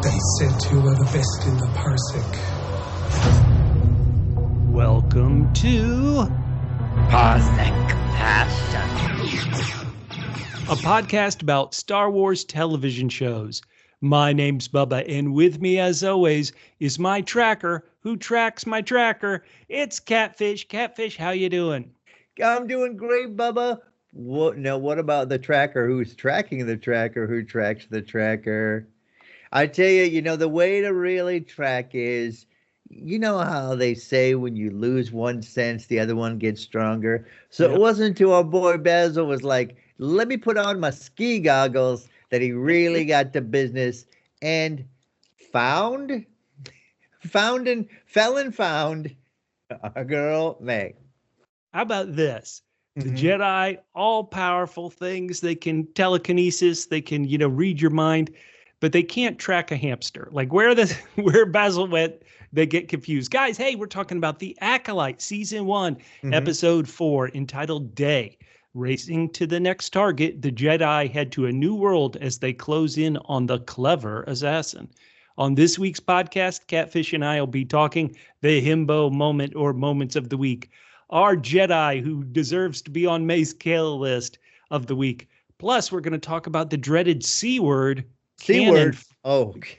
They said you were the best in the parsec. Welcome to Parsec Passion, a podcast about Star Wars television shows. My name's Bubba, and with me, as always, is my tracker who tracks my tracker. It's Catfish. Catfish, how you doing? I'm doing great, Bubba. What about the tracker who's tracking the tracker who tracks the tracker? I tell you, the way to really track is, you know how they say when you lose one sense, the other one gets stronger? So Yep. It wasn't until our boy Bazil was like, let me put on my ski goggles, that he really got to business and found a girl, Mae. How about this? The Jedi, all-powerful things. They can telekinesis. They can, read your mind, but they can't track a hamster. Like where Bazil went, they get confused. Guys, hey, we're talking about The Acolyte, Season 1, Episode 4, entitled Day. Racing to the next target, the Jedi head to a new world as they close in on the clever assassin. On this week's podcast, Catfish and I will be talking the Himbo moment or moments of the week. Our Jedi who deserves to be on Mae's kill list of the week. Plus, we're going to talk about the dreaded C word. C-word.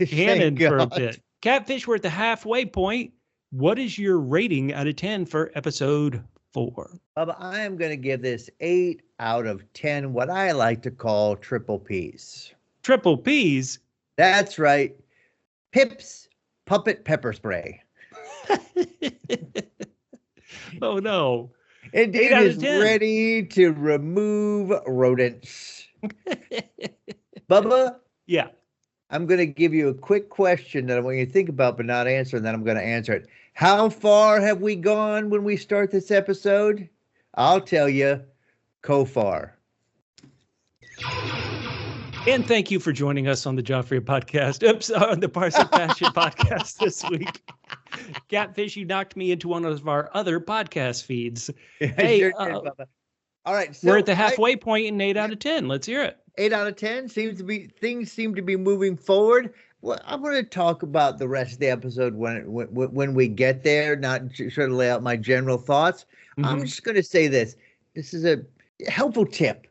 Canon for a bit. Catfish, we're at the halfway point. What is your rating out of 10 for episode 4? I am going to give this 8 out of 10, what I like to call triple P's. Triple P's? That's right. Pips Puppet Pepper Spray. Oh, no. It is ready to remove rodents. Bubba? Yeah. I'm going to give you a quick question that I want you to think about but not answer, and then I'm going to answer it. How far have we gone when we start this episode? I'll tell you, go far. And thank you for joining us on the Joffrey podcast. Oops, on the Parsec Passion podcast this week. Catfish, you knocked me into one of our other podcast feeds. Hey, Sure did, Bubba. All right, so we're at the halfway point in 8 out of 10. Let's hear it. 8 out of 10 things seem to be moving forward. Well, I'm going to talk about the rest of the episode when we get there, not sure to lay out my general thoughts. I'm just going to say this. This is a helpful tip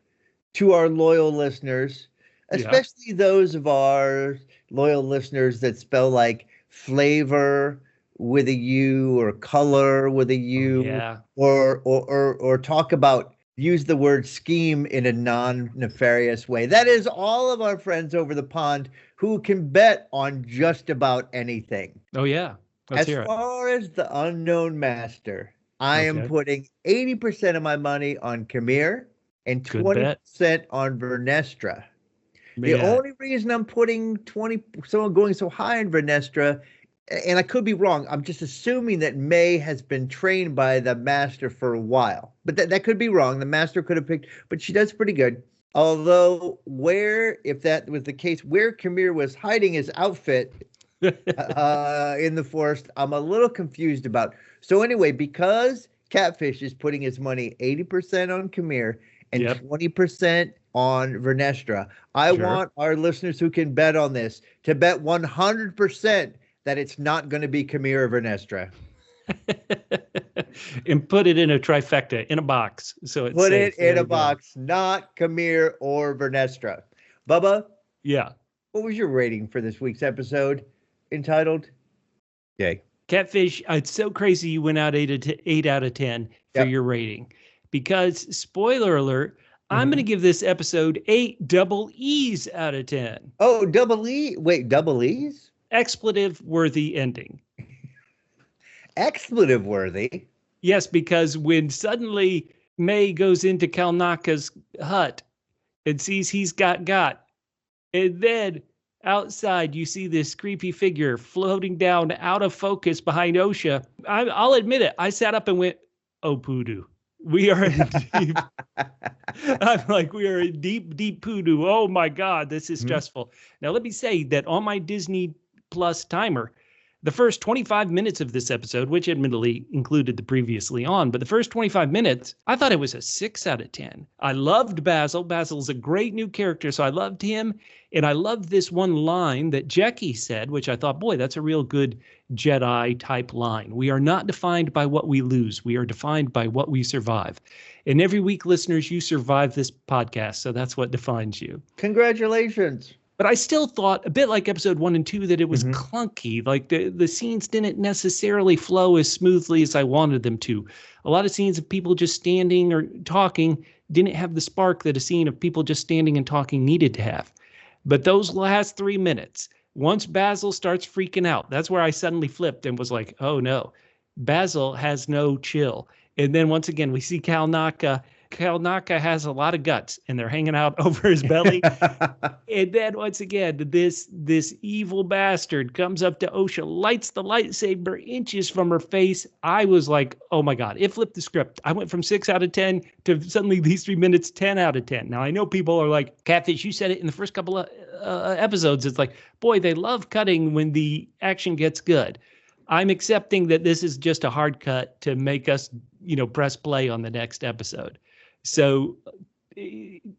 to our loyal listeners, especially those of our loyal listeners that spell like flavor with a U or color with a U, or talk about, use the word scheme in a non-nefarious way. That is all of our friends over the pond who can bet on just about anything. Oh, yeah. Let's hear it. As far as the unknown master, I am putting 80% of my money on Qimir and 20% on Vernestra. The only reason I'm putting going so high in Vernestra, and I could be wrong, I'm just assuming that Mae has been trained by the master for a while. But that could be wrong. The master could have picked, but she does pretty good. Although, if that was the case, where Qimir was hiding his outfit in the forest, I'm a little confused about. So anyway, because Catfish is putting his money 80% on Qimir and 20% on Vernestra, I want our listeners who can bet on this to bet 100% that it's not going to be Qimir or Vernestra. And put it in a trifecta, in a box. So it's put safe. it in a box, not Qimir or Vernestra. Bubba? Yeah. What was your rating for this week's episode entitled Yay? Catfish, it's so crazy you went out 8 out of 10 for your rating. Because, spoiler alert, I'm going to give this episode 8 double E's out of 10. Oh, double E? Wait, double E's? Expletive-worthy ending. Expletive-worthy? Yes, because when suddenly Mae goes into Kalnaka's hut and sees he's got, and then outside you see this creepy figure floating down out of focus behind Osha, I'll admit it, I sat up and went, oh, poodoo. We are in deep. I'm like, we are in deep, deep poodoo. Oh my God, this is stressful. Now let me say that on my Disney Plus timer, The first 25 minutes of this episode, which admittedly included the previously on, but the first 25 minutes, I thought it was a 6 out of 10. I loved Bazil. Bazil's a great new character, so I loved him. And I loved this one line that Jackie said, which I thought, boy, that's a real good Jedi type line. We are not defined by what we lose. We are defined by what we survive. And every week, listeners, you survive this podcast, so that's what defines you. Congratulations. But I still thought, a bit like episode 1 and 2, that it was clunky. Like the scenes didn't necessarily flow as smoothly as I wanted them to. A lot of scenes of people just standing or talking didn't have the spark that a scene of people just standing and talking needed to have. But those last 3 minutes, once Bazil starts freaking out, that's where I suddenly flipped and was like, oh no, Bazil has no chill. And then once again, we see Cal Naka. Cal Naka has a lot of guts and they're hanging out over his belly. And then once again, this evil bastard comes up to Osha, lights the lightsaber inches from her face. I was like, oh my God, it flipped the script. I went from 6 out of 10 to suddenly these 3 minutes, 10 out of 10. Now I know people are like, Catfish, you said it in the first couple of episodes. It's like, boy, they love cutting when the action gets good. I'm accepting that this is just a hard cut to make us, press play on the next episode. So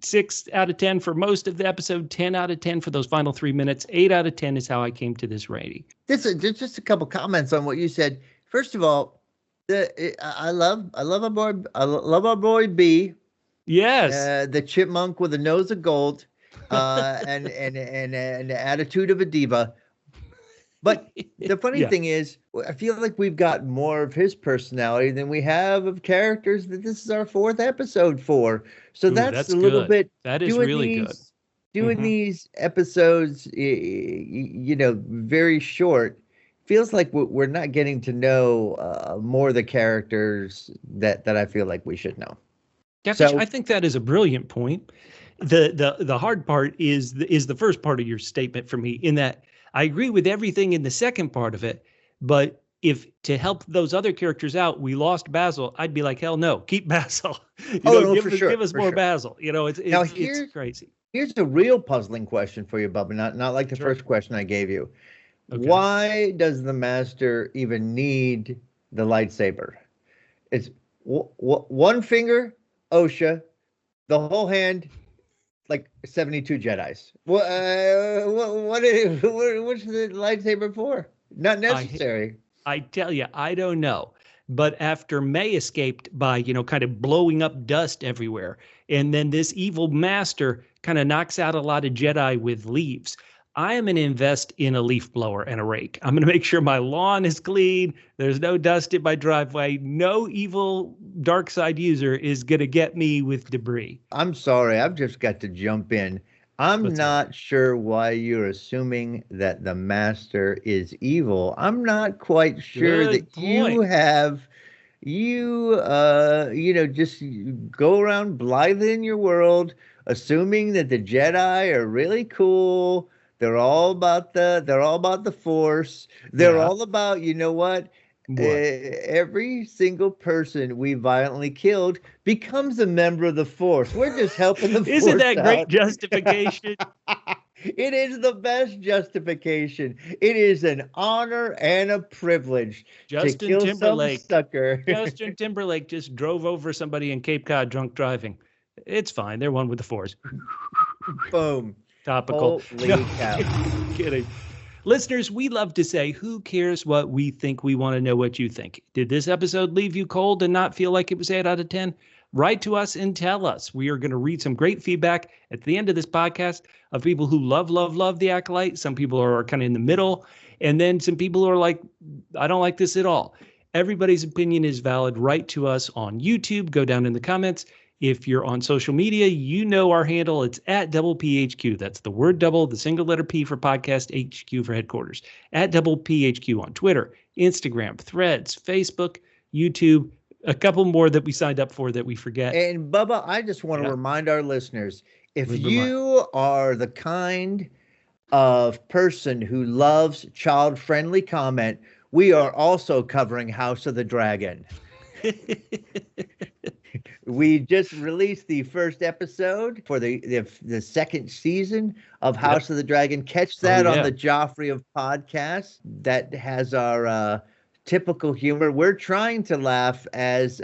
6 out of 10 for most of the episode, 10 out of 10 for those final 3 minutes, 8 out of 10 is how I came to this rating. Just a couple comments on what you said. First of all, I love our boy B. Yes. The chipmunk with a nose of gold, and the attitude of a diva. But the funny thing is, I feel like we've got more of his personality than we have of characters that this is our 4th episode for. So that's a little bit. That is really good. Doing these episodes, very short, feels like we're not getting to know more of the characters that I feel like we should know. Catfish, I think that is a brilliant point. The hard part is the first part of your statement for me, in that I agree with everything in the second part of it, but if to help those other characters out, we lost Bazil, I'd be like, hell no, keep Bazil. Give us more Bazil. It's crazy. Here's a real puzzling question for you, Bubba, not like the first question I gave you. Okay. Why does the Master even need the lightsaber? It's one finger, Osha, the whole hand, like 72 Jedis. What's the lightsaber for? Not necessary. I tell you, I don't know. But after Mae escaped by, kind of blowing up dust everywhere, and then this evil master kind of knocks out a lot of Jedi with leaves, I am going to invest in a leaf blower and a rake. I'm going to make sure my lawn is clean. There's no dust in my driveway. No evil dark side user is going to get me with debris. I'm sorry. I've just got to jump in. I'm not sure why you're assuming that the Master is evil. I'm not quite sure that you have, just go around blithely in your world, assuming that the Jedi are really cool. They're all about the Force. They're all about, every single person we violently killed becomes a member of the Force. We're just helping the Force. Isn't that great justification? It is the best justification. It is an honor and a privilege to kill some sucker. Justin Timberlake just drove over somebody in Cape Cod drunk driving. It's fine. They're one with the Force. Boom. Topical. Holy cow. Kidding. Listeners, we love to say, who cares what we think? We want to know what you think. Did this episode leave you cold and not feel like it was 8 out of 10? Write to us and tell us. We are going to read some great feedback at the end of this podcast of people who love The Acolyte. Some people are kind of in the middle. And then some people who are like, I don't like this at all. Everybody's opinion is valid. Write to us on YouTube. Go down in the comments. If you're on social media, you know our handle. It's at double PHQ. That's the word double, the single letter P for podcast, HQ for headquarters. At double PHQ on Twitter, Instagram, Threads, Facebook, YouTube, a couple more that we signed up for that we forget. And Bubba, I just want to remind our listeners, if you are the kind of person who loves child-friendly comment, we are also covering House of the Dragon. We just released the first episode for the second season of House of the Dragon. Catch that on the Joffrey of Podcasts. That has our typical humor. We're trying to laugh as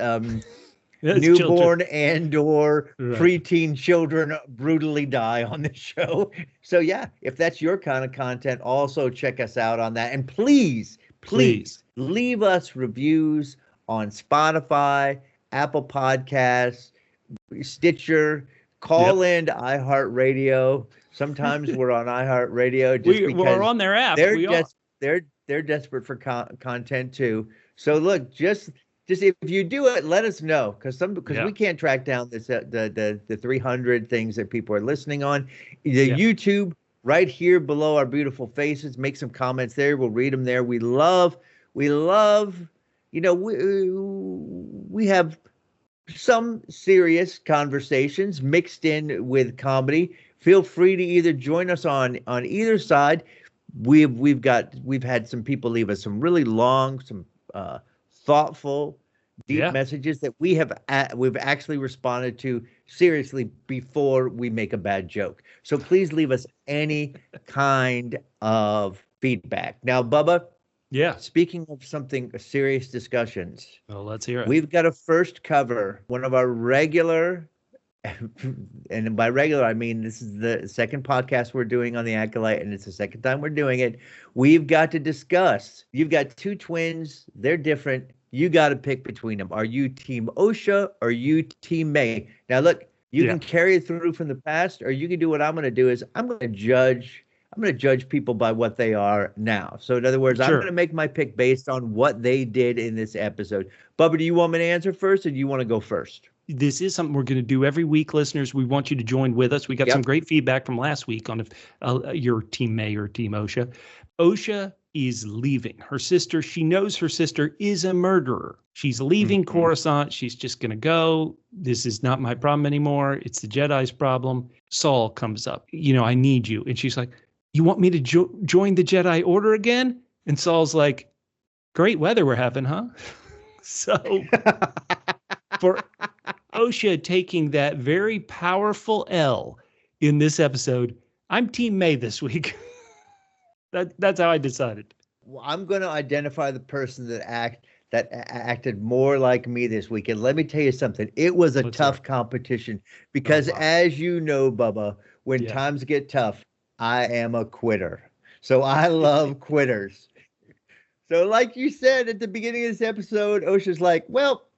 newborn and/or preteen children brutally die on the show. So yeah, if that's your kind of content, also check us out on that. And please leave us reviews on Spotify, Apple Podcasts, Stitcher. Call in to iHeartRadio. Sometimes we're on iHeartRadio just because we're on their app. They're desperate for content too. So look, just if you do it, let us know because we can't track down this the 300 things that people are listening on. The YouTube right here below our beautiful faces. Make some comments there. We'll read them there. We love. You know, we have some serious conversations mixed in with comedy. Feel free to either join us on either side. We've had some people leave us some really long, some thoughtful, deep messages that we've actually responded to seriously before we make a bad joke. So please leave us any kind of feedback. Now, Bubba. Yeah. Speaking of something serious discussions. Well, let's hear it. We've got to first cover one of our regular, and by regular, I mean this is the second podcast we're doing on The Acolyte, and it's the second time we're doing it. We've got to discuss. You've got two twins. They're different. You got to pick between them. Are you Team Osha or are you Team Mae? Now, look, you can carry it through from the past, or you can do what I'm going to do is I'm going to judge people by what they are now. So in other words, I'm going to make my pick based on what they did in this episode. Bubba, do you want me to answer first or do you want to go first? This is something we're going to do every week, listeners. We want you to join with us. We got some great feedback from last week on if you're Team Mae or Team Osha. Osha is leaving. Her sister, she knows her sister is a murderer. She's leaving Coruscant. She's just going to go. This is not my problem anymore. It's the Jedi's problem. Saul comes up. You know, I need you. And she's like, you want me to join the Jedi Order again? And Saul's like, great weather we're having, huh? So for Osha taking that very powerful L in this episode, I'm Team Mae this week. That's how I decided. Well, I'm going to identify the person that acted more like me this week. And let me tell you something. It was a tough competition because as you know, Bubba, when times get tough, I am a quitter. So I love quitters. So like you said at the beginning of this episode, Osha's like, well,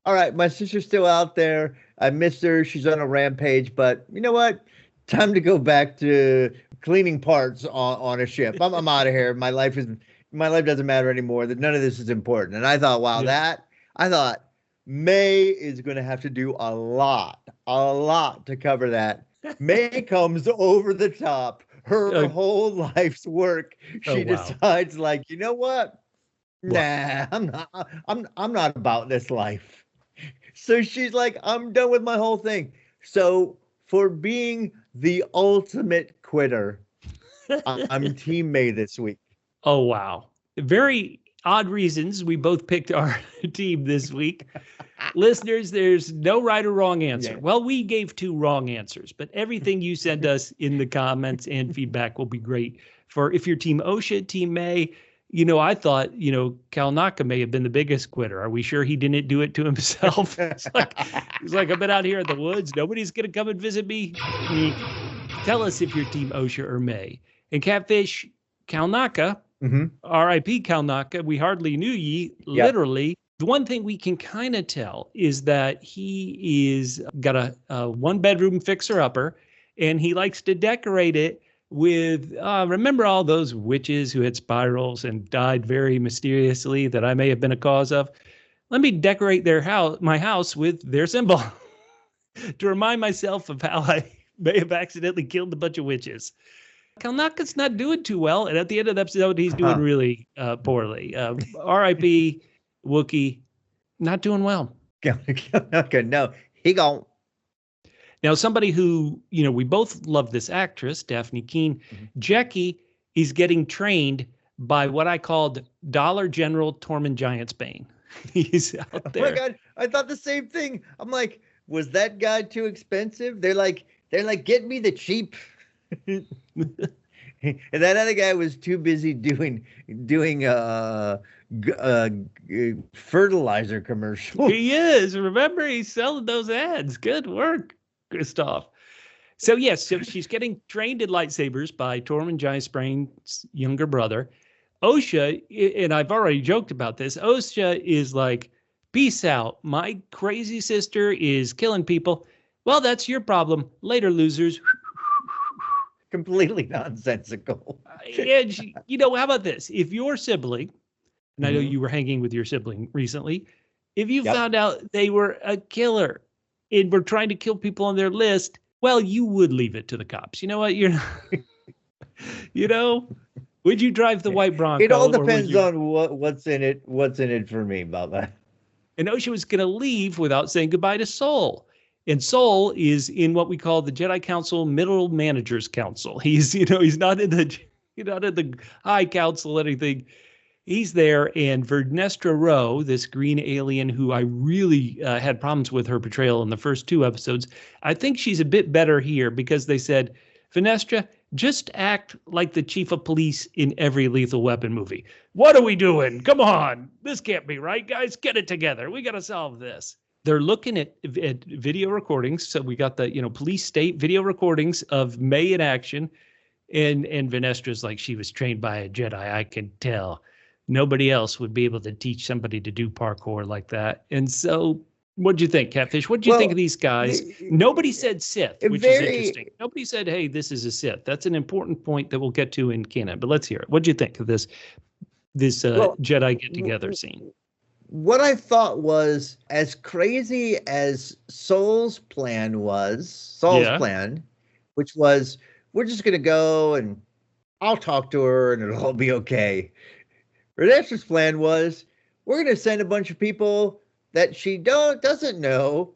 all right, my sister's still out there. I miss her. She's on a rampage. But you know what? Time to go back to cleaning parts on a ship. I'm out of here. My life doesn't matter anymore. That none of this is important. And I thought, wow, I thought Mae is going to have to do a lot to cover that. Mae comes over the top. Her whole life's work. She decides, like, you know what? Nah, I'm not about this life. So she's like, I'm done with my whole thing. So for being the ultimate quitter, I'm Team Mae this week. Oh, wow. Very odd reasons we both picked our team this week. Listeners, there's no right or wrong answer. Well, we gave 2 wrong answers, but everything you send us in the comments and feedback will be great. For if you're Team Osha, Team Mae, you know, I thought, Kalnaka may have been the biggest quitter. Are we sure he didn't do it to himself? He's like, I've been out here in the woods. Nobody's going to come and visit me. Tell us if you're Team Osha or Mae. And Catfish, Kalnaka, R.I.P. Kalnaka, we hardly knew ye, literally. The one thing we can kind of tell is that he is got a 1-bedroom fixer-upper, and he likes to decorate it with, remember all those witches who had spirals and died very mysteriously that I may have been a cause of? Let me decorate my house with their symbol to remind myself of how I may have accidentally killed a bunch of witches. Kalnaka's not doing too well, and at the end of the episode, he's doing really poorly. R.I.P. Wookiee, not doing well. No, he gone. Now, somebody who, we both love this actress, Daphne Keane. Jackie is getting trained by what I called Dollar General Tormund Giantsbane. He's out there. Oh my God, I thought the same thing. I'm like, was that guy too expensive? They're like, get me the cheap. And that other guy was too busy doing fertilizer commercials. He is. Remember, he's selling those ads. Good work, Christoph. So yes, so she's getting trained in lightsabers by Tormund Giantsbane's younger brother. Osha, and I've already joked about this, Osha is like, peace out. My crazy sister is killing people. Well, that's your problem. Later, losers. Completely nonsensical. And she, how about this? If your sibling, and I know you were hanging with your sibling recently, if you found out they were a killer and were trying to kill people on their list, well, you would leave it to the cops. You know what? You're, would you drive the white Bronco? It all depends on what's in it. What's in it for me, Bubba? And Osha was going to leave without saying goodbye to Sol. And Sol is in what we call the Jedi Council Middle Managers Council. He's not in the High Council or anything. He's there, and Vernestra Rowe, this green alien who I really had problems with her portrayal in the first 2 episodes, I think she's a bit better here because they said, Vernestra, just act like the chief of police in every Lethal Weapon movie. What are we doing? Come on. This can't be right, guys. Get it together. We got to solve this. They're looking at video recordings. So we got the, police state video recordings of Mae in action. And Venestra's like, she was trained by a Jedi. I can tell. Nobody else would be able to teach somebody to do parkour like that. And so what'd you think, Catfish? What'd you think of these guys? Nobody said Sith, which is interesting. Nobody said, hey, this is a Sith. That's an important point that we'll get to in canon. But let's hear it. What'd you think of this Jedi get-together scene? What I thought was, as crazy as Sol's plan, which was, we're just going to go and I'll talk to her and it'll all be okay. Renestra's plan was, we're going to send a bunch of people that she doesn't know,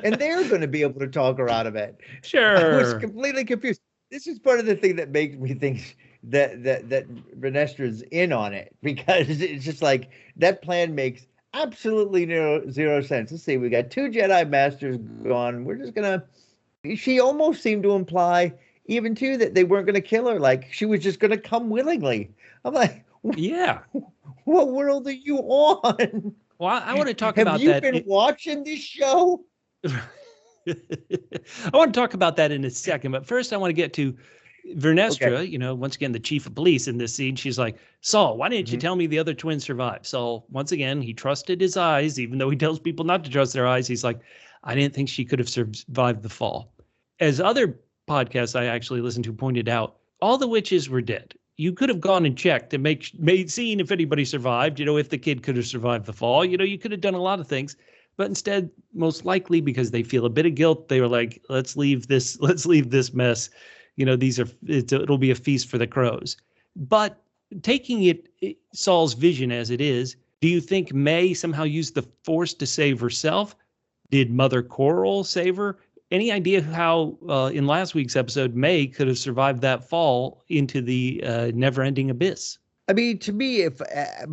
and they're going to be able to talk her out of it. Sure. I was completely confused. This is part of the thing that makes me think that Renestra's in on it, because it's just like, that plan makes absolutely zero sense. Let's see, we got 2 Jedi Masters gone. We're just going to, she almost seemed to imply even too that they weren't going to kill her. Like, she was just going to come willingly. I'm like, yeah. What world are you on? Well, I want to talk about that. Have you been watching this show? I want to talk about that in a second, but first I want to get to Vernestra, once again, the chief of police in this scene. She's like, Sol, why didn't you tell me the other twins survived? Sol, once again, he trusted his eyes, even though he tells people not to trust their eyes. He's like, I didn't think she could have survived the fall. As other podcasts I actually listened to pointed out, all the witches were dead. You could have gone and checked and seen if anybody survived, if the kid could have survived the fall. You could have done a lot of things. But instead, most likely because they feel a bit of guilt, they were like, let's leave this mess. It'll be a feast for the crows. But taking Saul's vision as it is, do you think Mae somehow used the Force to save herself? Did Mother Coral save her? Any idea how in last week's episode, Mae could have survived that fall into the never-ending abyss? I mean, to me,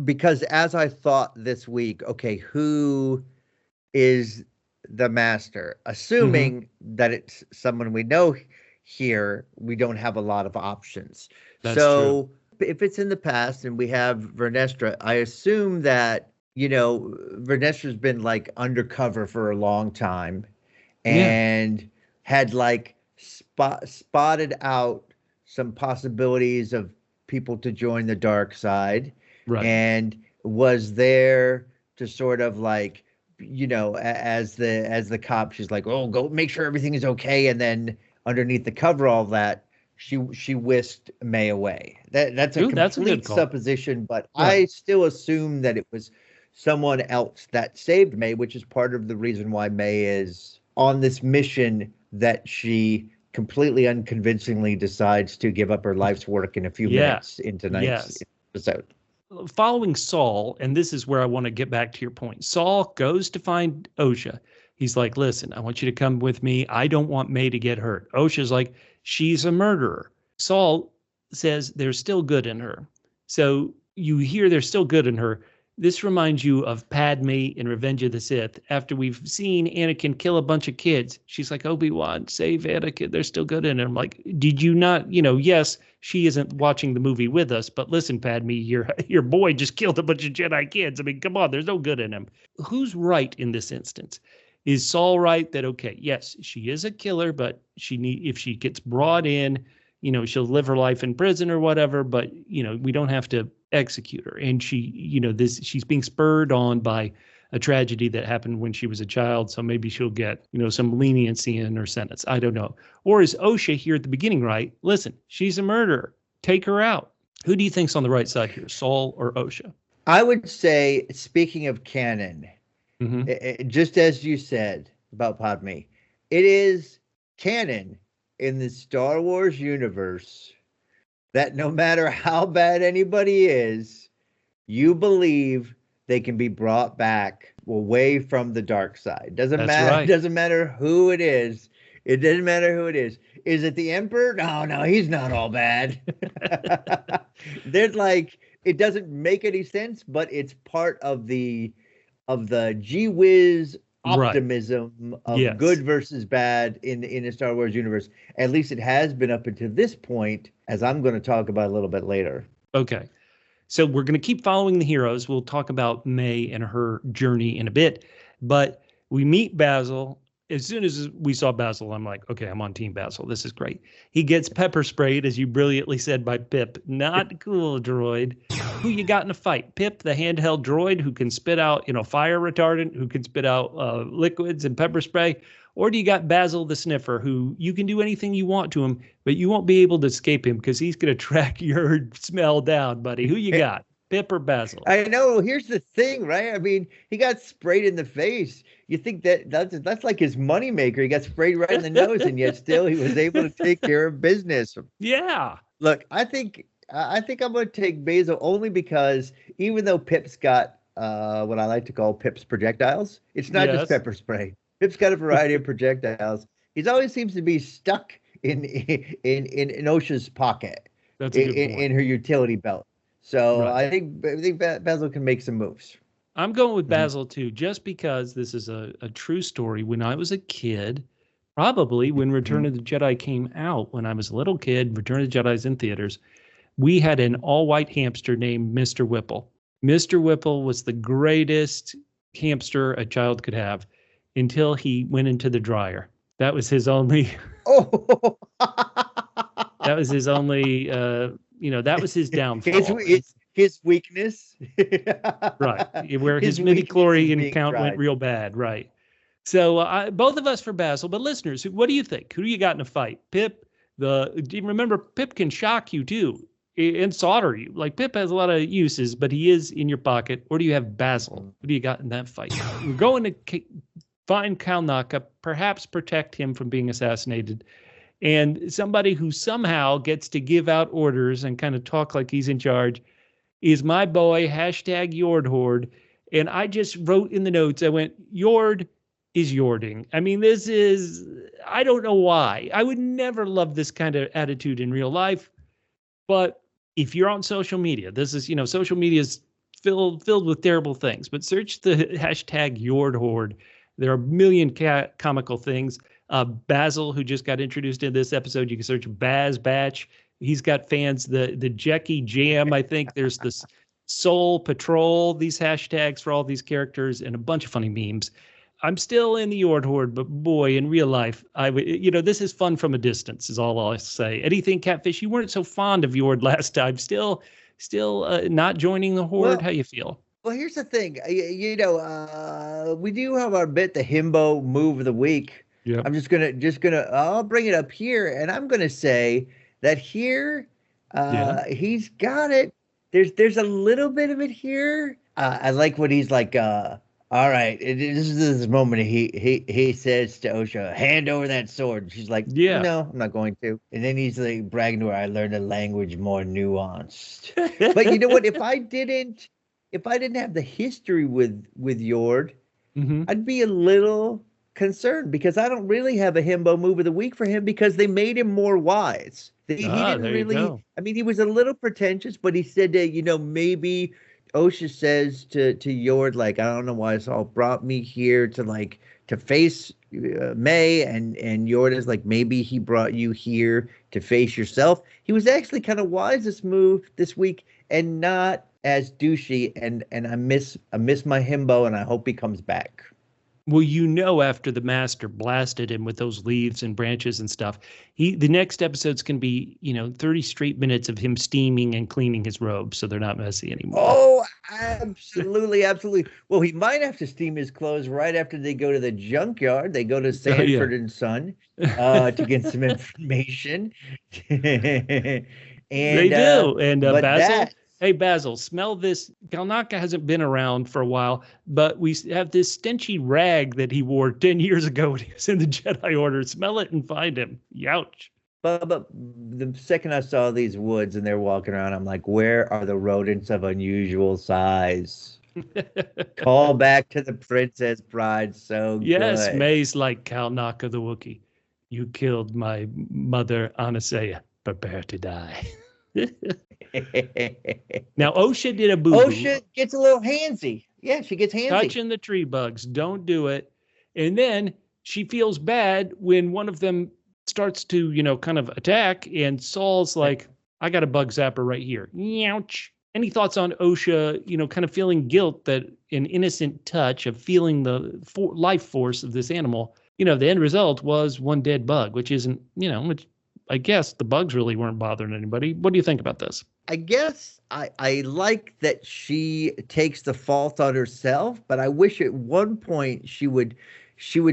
because as I thought this week, okay, who is the master? Assuming that it's someone we know here, we don't have a lot of options. That's true. If it's in the past and we have Vernestra, I assume that, Vernestra's been like undercover for a long time and had like spotted out some possibilities of people to join the dark side, and was there to sort of like, as the cop, she's like, oh, go make sure everything is okay, and then underneath the cover of all that, she whisked Mae away. That's a complete supposition, but I still assume that it was someone else that saved Mae, which is part of the reason why Mae is on this mission that she completely unconvincingly decides to give up her life's work in a few minutes in tonight's episode. Following Saul, and this is where I want to get back to your point. Saul goes to find Osha. He's like, listen, I want you to come with me. I don't want Mae to get hurt. Osha's like, she's a murderer. Saul says there's still good in her. So you hear there's still good in her. This reminds you of Padme in Revenge of the Sith. After we've seen Anakin kill a bunch of kids, she's like, Obi-Wan, save Anakin. They're still good in it. I'm like, did you not, yes, she isn't watching the movie with us, but listen, Padme, your boy just killed a bunch of Jedi kids. I mean, come on, there's no good in him. Who's right in this instance? Is Saul right that, okay, yes, she is a killer, but if she gets brought in, she'll live her life in prison or whatever, but, we don't have to execute her. And she's being spurred on by a tragedy that happened when she was a child. So maybe she'll get, some leniency in her sentence. I don't know. Or is Osha here at the beginning right? Listen, she's a murderer. Take her out. Who do you think's on the right side here, Saul or Osha? I would say, speaking of canon, just as you said about Padme, it is canon in the Star Wars universe that no matter how bad anybody is, you believe they can be brought back away from the dark side. Doesn't matter. Right. It doesn't matter who it is. It doesn't matter who it is. Is it the Emperor? No, he's not all bad. There's it doesn't make any sense, but it's part of the gee whiz optimism of good versus bad in the Star Wars universe. At least it has been up until this point, as I'm going to talk about a little bit later. Okay. So we're going to keep following the heroes. We'll talk about Mae and her journey in a bit, but we meet Bazil. As soon as we saw Bazil, I'm like, okay, I'm on Team Bazil. This is great. He gets pepper sprayed, as you brilliantly said, by Pip. Not cool, droid. Who you got in a fight? Pip, the handheld droid who can spit out, fire retardant, who can spit out liquids and pepper spray? Or do you got Bazil the sniffer, who you can do anything you want to him, but you won't be able to escape him because he's going to track your smell down, buddy? Who you got? Pip or Bazil? I know. Here's the thing, right? I mean, he got sprayed in the face. You think that's like his moneymaker. He got sprayed right in the nose, and yet still he was able to take care of business. Yeah. Look, I think I'm going to take Bazil only because even though Pip's got what I like to call Pip's projectiles, it's not just pepper spray. Pip's got a variety of projectiles. He always seems to be stuck in Osha's pocket. That's a good point. In her utility belt. So I think Bazil can make some moves. I'm going with Bazil too, just because this is a true story. When I was a kid, probably when Return of the Jedi came out, when I was a little kid, Return of the Jedi's in theaters, we had an all-white hamster named Mr. Whipple. Mr. Whipple was the greatest hamster a child could have until he went into the dryer. That was his only... Oh! That was his only... that was his downfall. His weakness. Right. Where his midi-chlorian count went real bad. Right. So both of us for Bazil, but listeners, what do you think? Who do you got in a fight? Pip, do you remember Pip can shock you too and solder you. Like Pip has a lot of uses, but he is in your pocket. Or do you have Bazil? Who do you got in that fight? We're going to find Cal Naka, perhaps protect him from being assassinated. And somebody who somehow gets to give out orders and kind of talk like he's in charge is my boy, #Yord Horde. And I just wrote in the notes, I went, Yord is yording. I mean, I don't know why. I would never love this kind of attitude in real life. But if you're on social media, this is, social media is filled with terrible things. But search the #Yord Horde. There are a million comical things. Bazil, who just got introduced in this episode, you can search Baz Batch. He's got fans. The Jackie Jam, I think. There's this Soul Patrol, these hashtags for all these characters, and a bunch of funny memes. I'm still in the Yord Horde, but boy, in real life, this is fun from a distance, is all I'll say. Anything, Catfish? You weren't so fond of Yord last time. Still not joining the Horde? Well, how you feel? Well, here's the thing. We do have our bit, the Himbo move of the week. Yeah. I'm just gonna I'll bring it up here, and I'm gonna say that here he's got it. There's a little bit of it here. I like what he's like. All right, this is this moment. He says to Osha, "Hand over that sword." And she's like, "Yeah, no, I'm not going to." And then he's like bragging to her, "I learned a language more nuanced." But you know what? If I didn't have the history with Yord, I'd be a little concerned because I don't really have a Himbo move of the week for him because they made him more wise. He didn't really. I mean, he was a little pretentious, but he said that maybe Osha says to Yord, like, I don't know why Saul brought me here to face Mae, and Yord is like, maybe he brought you here to face yourself. He was actually kind of wise this week and not as douchey, and I miss my Himbo, and I hope he comes back. Well, after the master blasted him with those leaves and branches and stuff, the next episode's can be, 30 straight minutes of him steaming and cleaning his robes so they're not messy anymore. Oh, absolutely, absolutely. Well, he might have to steam his clothes right after they go to the junkyard. They go to Sanford and Son to get some information. And they do. And Bazil. Hey, Bazil, smell this. Kalnaka hasn't been around for a while, but we have this stenchy rag that he wore 10 years ago when he was in the Jedi Order. Smell it and find him. Youch. Bubba, the second I saw these woods and they're walking around, I'm like, where are the rodents of unusual size? Call back to the Princess Bride. So yes, good. Mae's like Kalnaka the Wookiee. You killed my mother, Anaseya. Prepare to die. Now, Osha did a boo-boo. Osha gets a little handsy. Yeah, she gets handsy. Touching the tree bugs. Don't do it. And then she feels bad when one of them starts to, kind of attack. And Saul's like, I got a bug zapper right here. Youch. Any thoughts on Osha, kind of feeling guilt that an innocent touch of feeling the life force of this animal, the end result was one dead bug, which isn't, which I guess the bugs really weren't bothering anybody. What do you think about this? I guess I like that she takes the fault on herself, but I wish at one point she would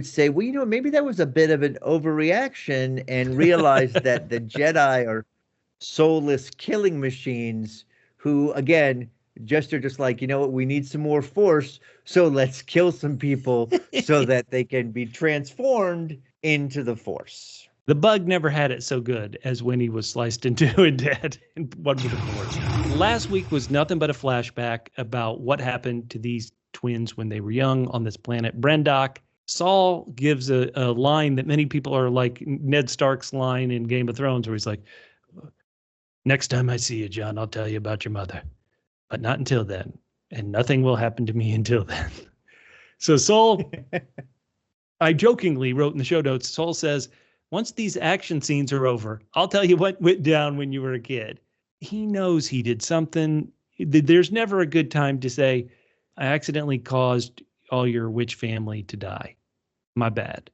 say, well, maybe that was a bit of an overreaction, and realize that the Jedi are soulless killing machines who, again, are just like, we need some more force, so let's kill some people so that they can be transformed into the force. The bug never had it so good as when he was sliced in two and dead in one with the Force. Last week was nothing but a flashback about what happened to these twins when they were young on this planet Brendok. Saul gives a line that many people are like Ned Stark's line in Game of Thrones, where he's like, next time I see you, John, I'll tell you about your mother. But not until then. And nothing will happen to me until then. So Saul, I jokingly wrote in the show notes, Saul says, once these action scenes are over, I'll tell you what went down when you were a kid. He knows he did something. There's never a good time to say, I accidentally caused all your witch family to die. My bad.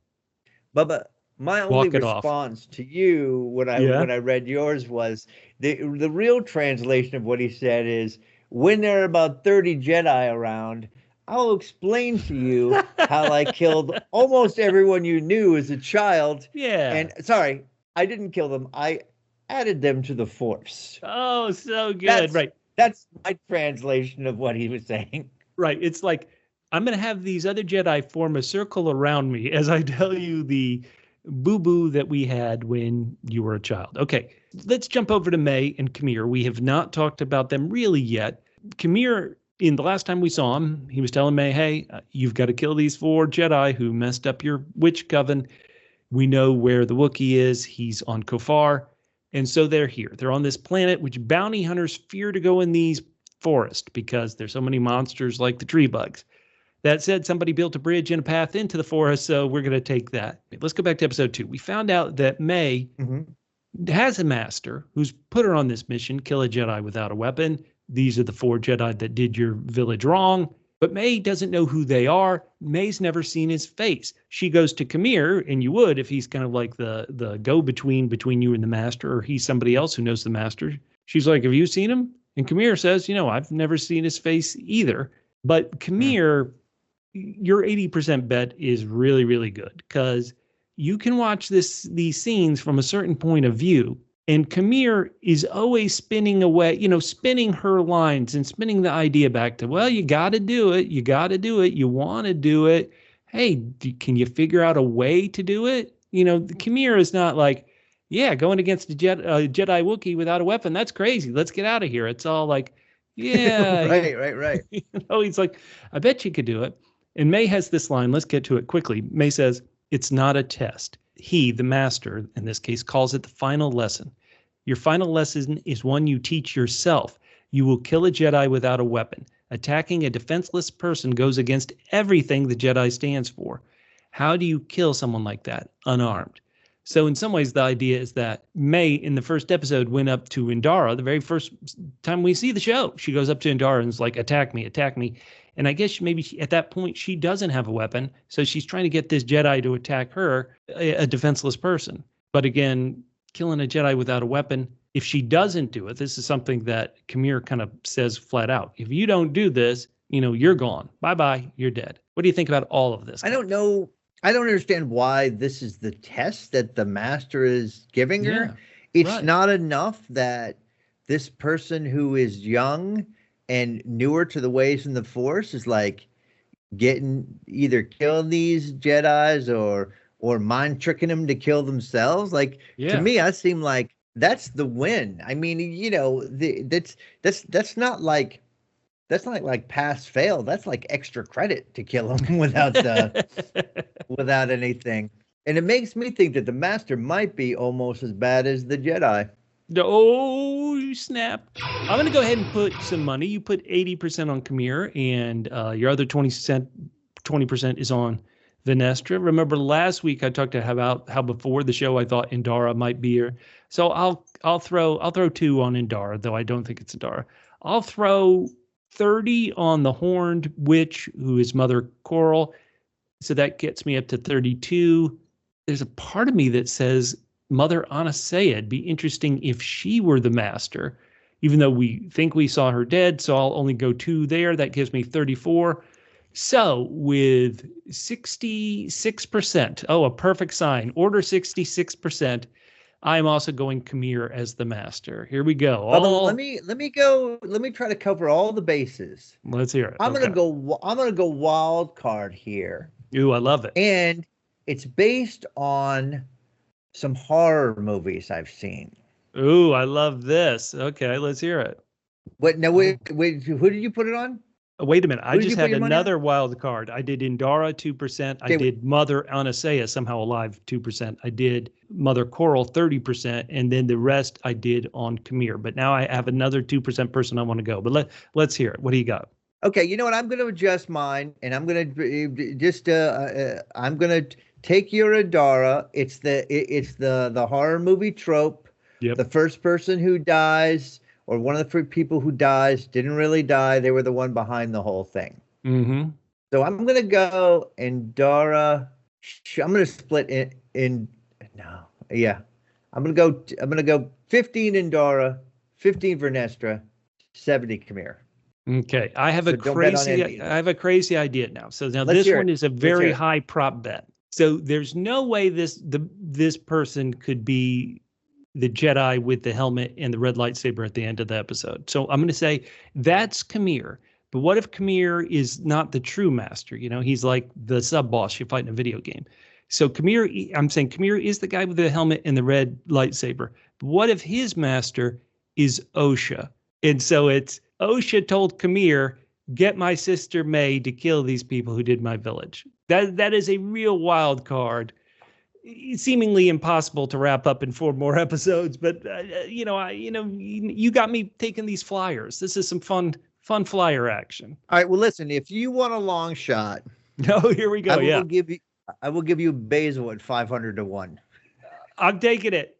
Bubba, my only response to you when I read yours was the real translation of what he said is, when there are about 30 Jedi around, I'll explain to you how I killed almost everyone you knew as a child. Yeah. And sorry, I didn't kill them. I added them to the Force. Oh, so good. Right. That's my translation of what he was saying. Right. It's like, I'm going to have these other Jedi form a circle around me as I tell you the boo-boo that we had when you were a child. Okay, let's jump over to Mae and Qimir. We have not talked about them really yet. Qimir, in the last time we saw him, he was telling Mae, hey, you've got to kill these 4 Jedi who messed up your witch coven. We know where the Wookiee is. He's on Kofar. And so they're here. They're on this planet, which bounty hunters fear to go in these forests because there's so many monsters like the tree bugs. That said, somebody built a bridge and a path into the forest, so we're going to take that. Let's go back to episode 2. We found out that Mae has a master who's put her on this mission, kill a Jedi without a weapon. These are the 4 Jedi that did your village wrong. But Mae doesn't know who they are. Mae's never seen his face. She goes to Qimir, and you would if he's kind of like the go-between you and the master, or he's somebody else who knows the master. She's like, have you seen him? And Qimir says, I've never seen his face either. But Qimir, your 80% bet is really, really good because you can watch these scenes from a certain point of view. And Qimir is always spinning away, spinning her lines and spinning the idea back to, well, you got to do it. You got to do it. You want to do it. Hey, can you figure out a way to do it? Qimir is not like, yeah, going against a Jedi Wookiee without a weapon. That's crazy. Let's get out of here. It's all like, yeah. Right. He's like, I bet you could do it. And Mae has this line. Let's get to it quickly. Mae says, it's not a test. He, the master, in this case, calls it the final lesson. Your final lesson is one you teach yourself. You will kill a Jedi without a weapon. Attacking a defenseless person goes against everything the Jedi stands for. How do you kill someone like that, unarmed? So in some ways, the idea is that Mae, in the first episode, went up to Indara. The very first time we see the show, she goes up to Indara and is like, attack me, attack me. And I guess maybe at that point, she doesn't have a weapon. So she's trying to get this Jedi to attack her, a defenseless person. But again, killing a Jedi without a weapon, if she doesn't do it, this is something that Qimir kind of says flat out. If you don't do this, you're gone. Bye-bye, you're dead. What do you think about all of this? I don't know. I don't understand why this is the test that the master is giving her. It's not enough that this person who is young and newer to the ways in the Force is like either killing these Jedis or mind tricking them to kill themselves. Like to me, I seem like that's the win. I mean, that's not like pass fail. That's like extra credit to kill them without anything. And it makes me think that the master might be almost as bad as the Jedi. Oh, snap. I'm going to go ahead and put some money. You put 80% on Qimir, and your other 20% is on Vernestra. Remember last week I talked about how before the show I thought Indara might be here. So I'll throw 2 on Indara, though I don't think it's Indara. I'll throw 30 on the horned witch, who is Mother Coral. So that gets me up to 32. There's a part of me that says Mother Anasea. It'd be interesting if she were the master, even though we think we saw her dead. So I'll only go 2 there. That gives me 34. So with 66%, a perfect sign, order 66%. I'm also going Qimir as the master. Here we go. Let me try to cover all the bases. Let's hear it. I'm gonna go wild card here. Ooh, I love it. And it's based on some horror movies I've seen. Ooh, I love this. Okay, let's hear it. Wait, who did you put it on? Wait a minute. I just had another wild card. I did Indara 2%. I did Mother Anasea, somehow alive, 2%. I did Mother Coral 30%, and then the rest I did on Qimir. But now I have another 2% person I want to go. But let's hear it. What do you got? Okay, you know what? I'm going to adjust mine, and I'm going to just I'm going to take your Indara. It's the horror movie trope. Yep. The first person who dies, or one of the people who dies, didn't really die. They were the one behind the whole thing. Mm-hmm. So I'm going to go Indara. I'm going to split in. No, yeah. I'm going to go 15 Indara, 15 Vernestra, 70 Qimir. Okay, I have a crazy idea now. So now this one is a very high prop bet. So there's no way this person could be the Jedi with the helmet and the red lightsaber at the end of the episode. So I'm going to say that's Qimir. But what if Qimir is not the true master? He's like the sub boss you fight in a video game. So Qimir, I'm saying Qimir is the guy with the helmet and the red lightsaber. But what if his master is Osha? And so it's Osha told Qimir, get my sister Mae to kill these people who did my village. That is a real wild card. Seemingly impossible to wrap up in 4 more episodes, but you got me taking these flyers. This is some fun flyer action. All right. Well, listen, if you want a long shot, here we go. I will give you Bazil at 500 to 1. I'm taking it.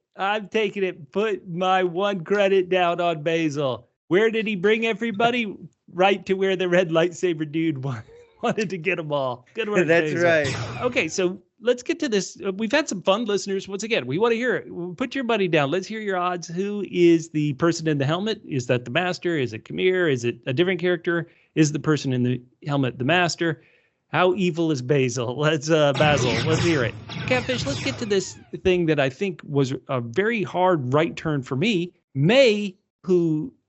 Put my 1 credit down on Bazil. Where did he bring everybody? Right to where the red lightsaber dude wanted to get them all. Good work. That's Bazil. Right. Okay, so let's get to this. We've had some fun listeners. Once again, we want to hear it. Put your money down. Let's hear your odds. Who is the person in the helmet? Is that the master? Is it Qimir? Is it a different character? Is the person in the helmet the master? How evil is Bazil? Bazil. Let's hear it. Catfish, let's get to this thing that I think was a very hard right turn for me. Mae,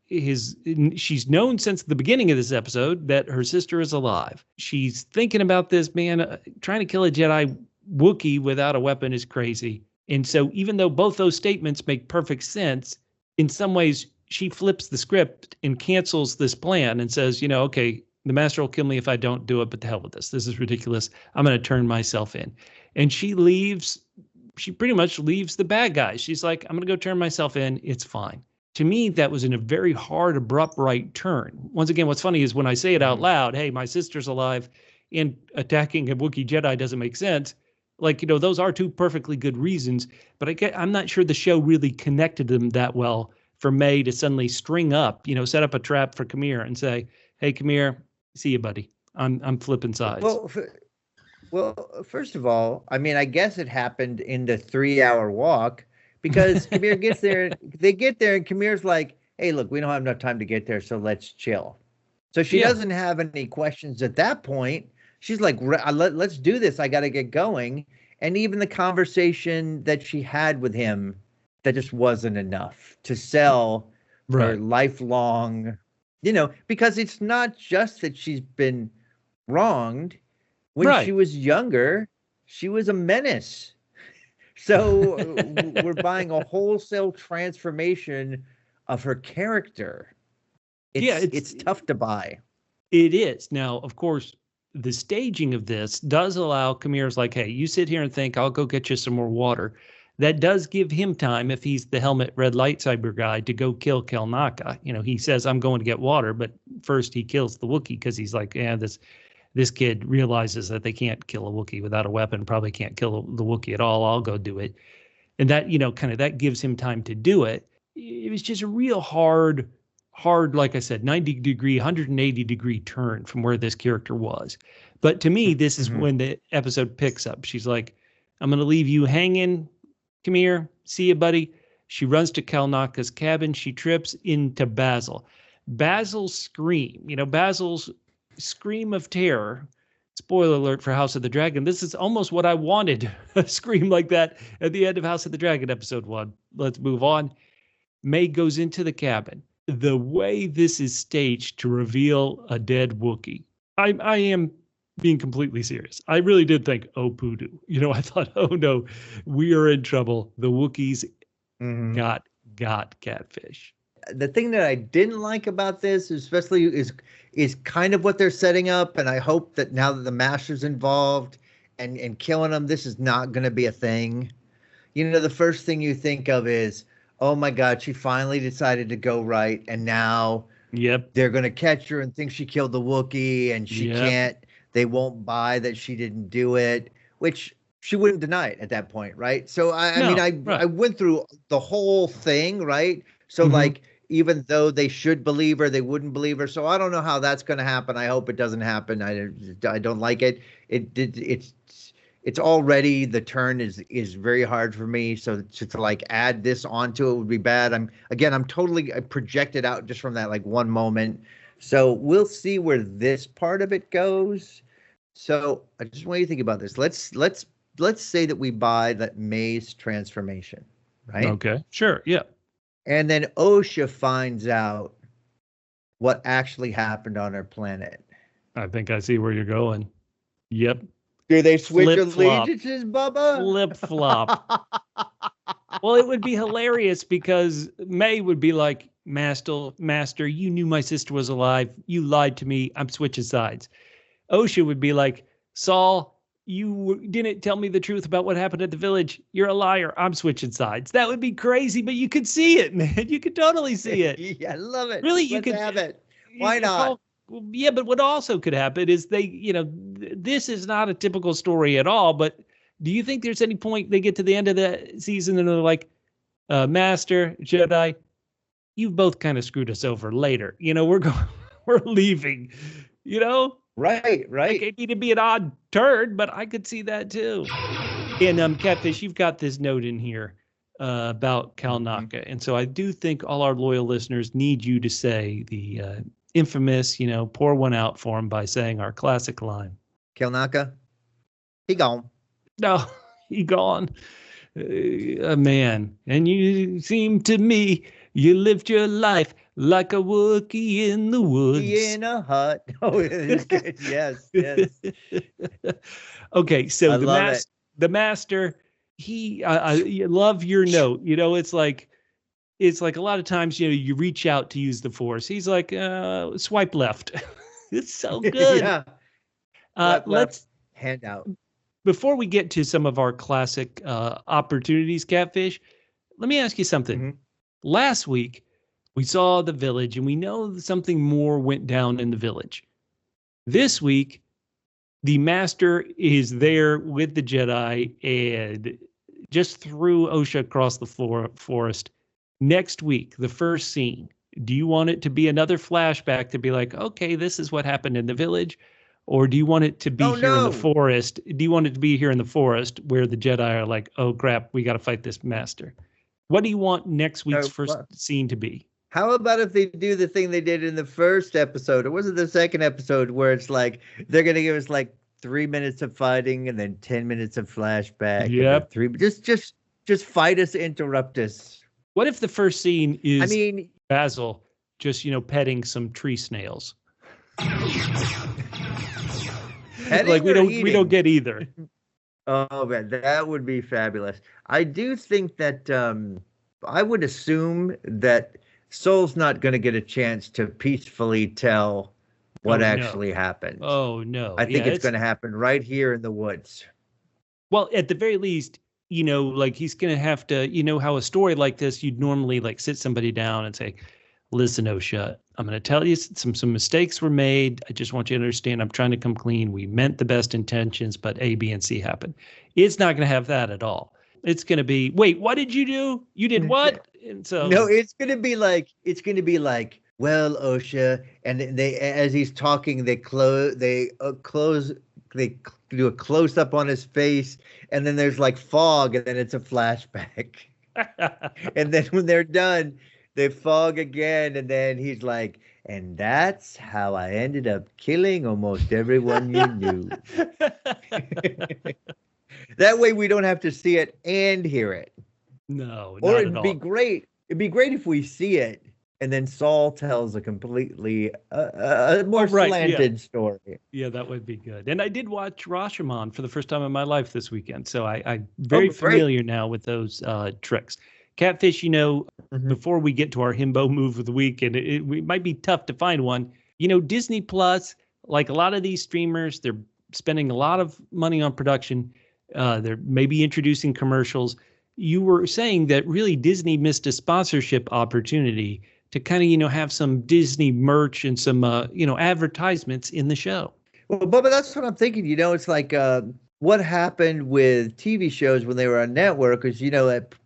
she's known since the beginning of this episode that her sister is alive. She's thinking about this, man, trying to kill a Jedi Wookiee without a weapon is crazy. And so even though both those statements make perfect sense, in some ways she flips the script and cancels this plan and says, okay, the master will kill me if I don't do it, but the hell with this. This is ridiculous. I'm going to turn myself in. And she pretty much leaves the bad guys. She's like, I'm going to go turn myself in. It's fine. to me, that was in a very hard, abrupt right turn. Once again, what's funny is when I say it out loud, hey, my sister's alive and attacking a Wookiee Jedi doesn't make sense. Like, those are two perfectly good reasons, but I'm not sure the show really connected them that well for Mae to suddenly string up, set up a trap for Qimir and say, hey, Qimir, see you, buddy. I'm flipping sides. Well, first of all, I mean, I guess it happened in the 3-hour walk because Qimir gets there. They get there and Qamir's like, hey, look, we don't have enough time to get there, so let's chill. So she doesn't have any questions at that point. She's like, let's do this. I got to get going. And even the conversation that she had with him, that just wasn't enough to sell her lifelong, because it's not just that she's been wronged. When she was younger, she was a menace. So we're buying a wholesale transformation of her character. It's tough to buy. It is. Now, of course, the staging of this does allow Qamir's like, hey, you sit here and think, I'll go get you some more water. That does give him time, if he's the helmet red lightsaber guy, to go kill Kelnaka. He says, I'm going to get water, but first he kills the Wookiee because he's like, this kid realizes that they can't kill a Wookiee without a weapon, probably can't kill the Wookiee at all. I'll go do it. And that, kind of that gives him time to do it. It was just a real hard, like I said, 180 degree turn from where this character was. But to me, this is when the episode picks up. She's like, I'm going to leave you hanging. Qimir, see you, buddy. She runs to Kelnaka's cabin. She trips into Bazil. Bazil's scream, Bazil's scream of terror. Spoiler alert for House of the Dragon. This is almost what I wanted, a scream like that at the end of House of the Dragon episode 1. Let's move on. Mae goes into the cabin. The way this is staged to reveal a dead Wookiee, I am being completely serious. I really did think, oh, poodoo. I thought, oh no, we are in trouble. The Wookiees got Catfish. The thing that I didn't like about this, especially, is kind of what they're setting up. And I hope that now that the Master's involved and killing them, this is not going to be a thing. The first thing you think of is, oh my God, she finally decided to go right. And now they're going to catch her and think she killed the Wookiee and she can't. They won't buy that she didn't do it, which she wouldn't deny it at that point, right? So, I went through the whole thing, right? So, like, even though they should believe her, they wouldn't believe her. So I don't know how that's going to happen. I hope it doesn't happen. I don't like it. It's already, the turn is very hard for me. So to like add this onto it would be bad. I'm totally projected out just from that like one moment. So we'll see where this part of it goes. So I just want you to think about this. Let's say that we buy that Mae's transformation, right? Okay, sure, yeah. And then Osha finds out what actually happened on her planet. I think I see where you're going. Yep. Do they switch allegiances, Bubba? Flip-flop. Well, it would be hilarious because Mae would be like, Master, you knew my sister was alive. You lied to me. I'm switching sides. Osha would be like, Saul, you didn't tell me the truth about what happened at the village. You're a liar. I'm switching sides. That would be crazy, but you could see it, man. You could totally see it. Yeah, I love it. Really, you could have it. Why not? Yeah, but what also could happen is this is not a typical story at all, but do you think there's any point they get to the end of the season and they're like, Master, Jedi, you've both kind of screwed us over later. We're leaving, Right. Like, it need to be an odd turn, but I could see that too. And Catfish, you've got this note in here about Kelnaka. And so I do think all our loyal listeners need you to say the infamous, pour one out for him by saying our classic line. Kelnaka, he gone. No, he gone. Man, and you seem to me, you lived your life like a Wookiee in the woods. In a hut. Oh, it's good. Yes. Okay, so the Master, I love your note. It's like a lot of times, you reach out to use the Force. He's like, swipe left. It's so good. Yeah. Let's hand out. Before we get to some of our classic opportunities, Catfish, let me ask you something. Last week, We saw the village, and we know that something more went down in the village. This week, the Master is there with the Jedi and just threw Osha across the forest. Next week, the first scene. Do you want it to be another flashback to be like, okay, this is what happened in the village? Or do you want it to be in the forest? Do you want it to be here in the forest where the Jedi are like, oh, crap, we got to fight this Master? What do you want next week's first scene to be? How about if they do the thing they did in the first episode, or was it the second episode, where it's like they're going to give us like 3 minutes of fighting and then 10 minutes of flashback? Yep. Just fight us, interrupt us. What if the first scene is Bazil just, petting some tree snails? Like we don't get either. Oh man, that would be fabulous. I do think that I would assume that Soul's not going to get a chance to peacefully tell what actually happened. Oh no. I think it's going to happen right here in the woods. Well, at the very least, like he's going to have to, how a story like this, you'd normally like sit somebody down and say, listen, Osha, I'm going to tell you some mistakes were made. I just want you to understand I'm trying to come clean. We meant the best intentions, but A, B, and C happened. It's not going to have that at all. It's going to be, wait, what did you do? You did what? And so no, it's going to be like, well, Osha, and as he's talking, they do a close up on his face, and then there's like fog, and then it's a flashback. And then when they're done, they fog again, and then he's like, and that's how I ended up killing almost everyone you knew. That way we don't have to see it and hear it. No, or it'd be great. It'd be great if we see it and then Saul tells a completely more slanted story. Yeah, that would be good. And I did watch Rashomon for the first time in my life this weekend, so I'm very familiar now with those tricks. Catfish, before we get to our Himbo move of the week, and it might be tough to find one, Disney Plus, like a lot of these streamers, they're spending a lot of money on production. They're maybe introducing commercials. You were saying that really Disney missed a sponsorship opportunity to kind of, have some Disney merch and some, advertisements in the show. Well, Bubba, that's what I'm thinking. It's like what happened with TV shows when they were on network is,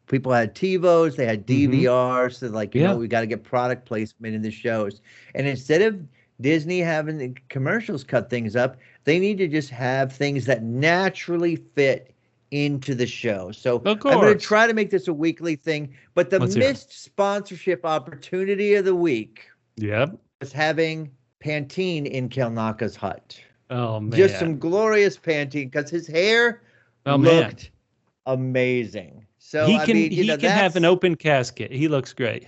people had TiVos, they had DVRs, so we got to get product placement in the shows. And instead of Disney having the commercials cut things up, they need to just have things that naturally fit into the show. So I'm going to try to make this a weekly thing, but the missed sponsorship opportunity of the week was having Pantene in Kelnaka's hut. Oh, man. Just some glorious Pantene, because his hair looked amazing. So he can have an open casket. He looks great.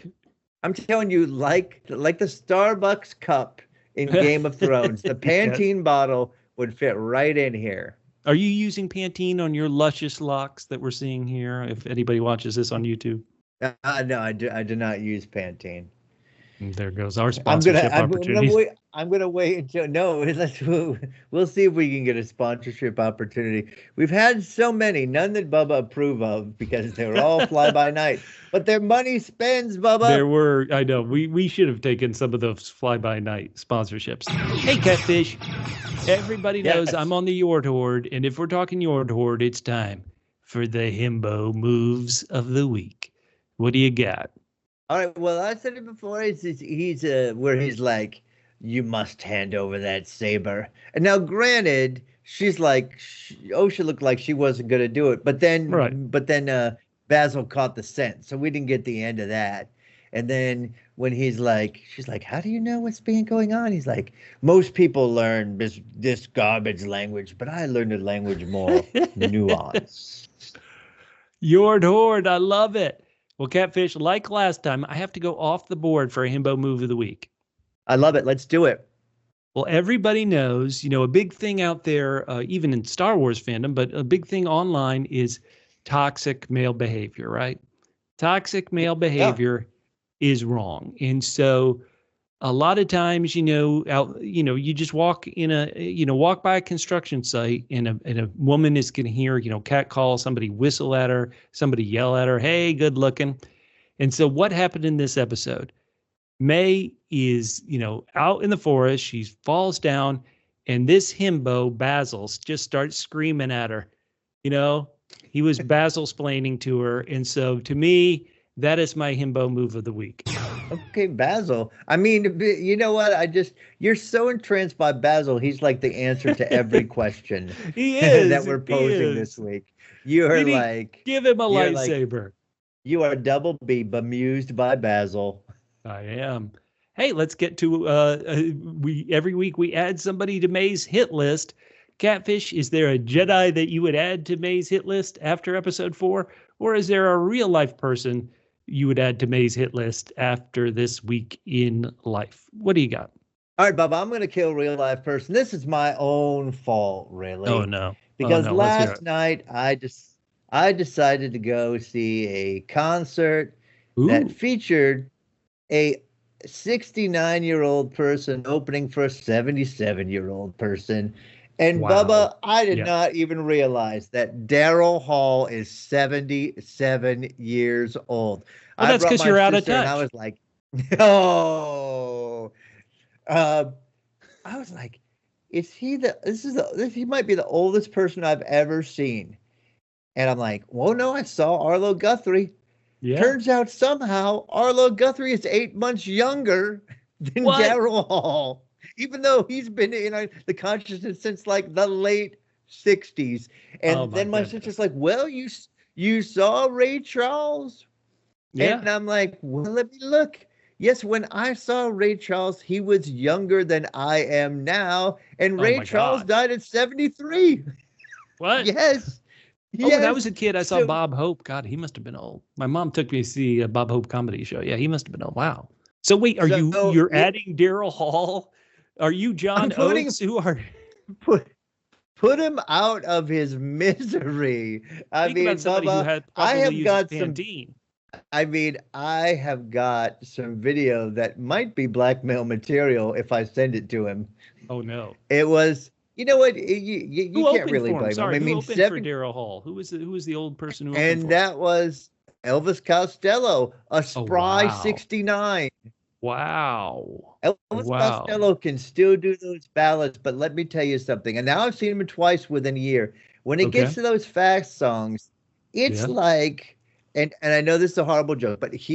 I'm telling you, like the Starbucks cup in Game of Thrones, the Pantene bottle would fit right in here. Are you using Pantene on your luscious locks that we're seeing here? If anybody watches this on YouTube. No, I do not use Pantene. There goes our sponsorship opportunity. I'm gonna wait until we'll see if we can get a sponsorship opportunity. We've had so many, none that Bubba approve of because they were all fly by night. But their money spends, Bubba. There were, I know, we should have taken some of those fly by night sponsorships. Hey, Catfish, everybody knows I'm on the Yord Horde, and if we're talking Yord Horde, it's time for the Himbo moves of the week. What do you got? All right. Well, I said it before. He's where he's like, you must hand over that saber. And now, granted, she's like, Osha looked like she wasn't going to do it, but then, Bazil caught the scent, so we didn't get the end of that. And then when she's like, how do you know what's been going on? He's like, most people learn this garbage language, but I learned a language more nuanced. Yord Horde, I love it. Well, Catfish, like last time, I have to go off the board for a Himbo move of the week. I love it. Let's do it. Well, everybody knows, a big thing out there, even in Star Wars fandom, but a big thing online is toxic male behavior, right? Toxic male behavior is wrong. And so a lot of times, you just walk walk by a construction site and a woman is going to hear, cat call, somebody whistle at her, somebody yell at her, hey, good looking. And so what happened in this episode? Mae is, out in the forest. She falls down, and this himbo, Bazil, just starts screaming at her. He was Bazil-splaining to her. And so to me, that is my himbo move of the week. Okay, Bazil. I mean, you know what? You're so entranced by Bazil. He's like the answer to every question he is that we're posing this week. You are like, give him a lightsaber. You are double B, bemused by Bazil. I am. Hey, let's get to every week we add somebody to Mae's hit list. Catfish, is there a Jedi that you would add to Mae's hit list after episode 4? Or is there a real life person you would add to Mae's hit list after this week in life? What do you got? All right, Bubba, I'm going to kill real life person. This is my own fault, really. Oh, no. Because last night I decided to go see a concert that featured a 69-year-old person opening for a 77-year-old person. And Bubba, I did not even realize that Daryl Hall is 77 years old. Well, that's because you're out of touch. And I was like, no. I was like, he might be the oldest person I've ever seen. And I'm like, well, no, I saw Arlo Guthrie. Yeah. Turns out somehow Arlo Guthrie is 8 months younger than Daryl Hall. Even though he's been in the consciousness since like the late 60s. And then my sister's like, well, you saw Ray Charles? Yeah. And I'm like, well, let me look. Yes, when I saw Ray Charles, he was younger than I am now. And Ray Charles died at 73. What? Yes. Oh, when I was a kid, I saw Bob Hope. God, he must have been old. My mom took me to see a Bob Hope comedy show. Yeah, he must have been old. Wow. So wait, you're adding Daryl Hall? Are you John Oates? Who are put him out of his misery? I mean, Bubba, I have got Pantene. I have got some video that might be blackmail material if I send it to him. Oh no! It was. You know what? You can't really blame him. Sorry, who opened for Daryl Hall? Who was the old person who opened and for that was Elvis Costello, a spry 69. Wow. Elvis Costello can still do those ballads, but let me tell you something. And now I've seen him twice within a year. When it gets to those fast songs, it's like, and I know this is a horrible joke, but it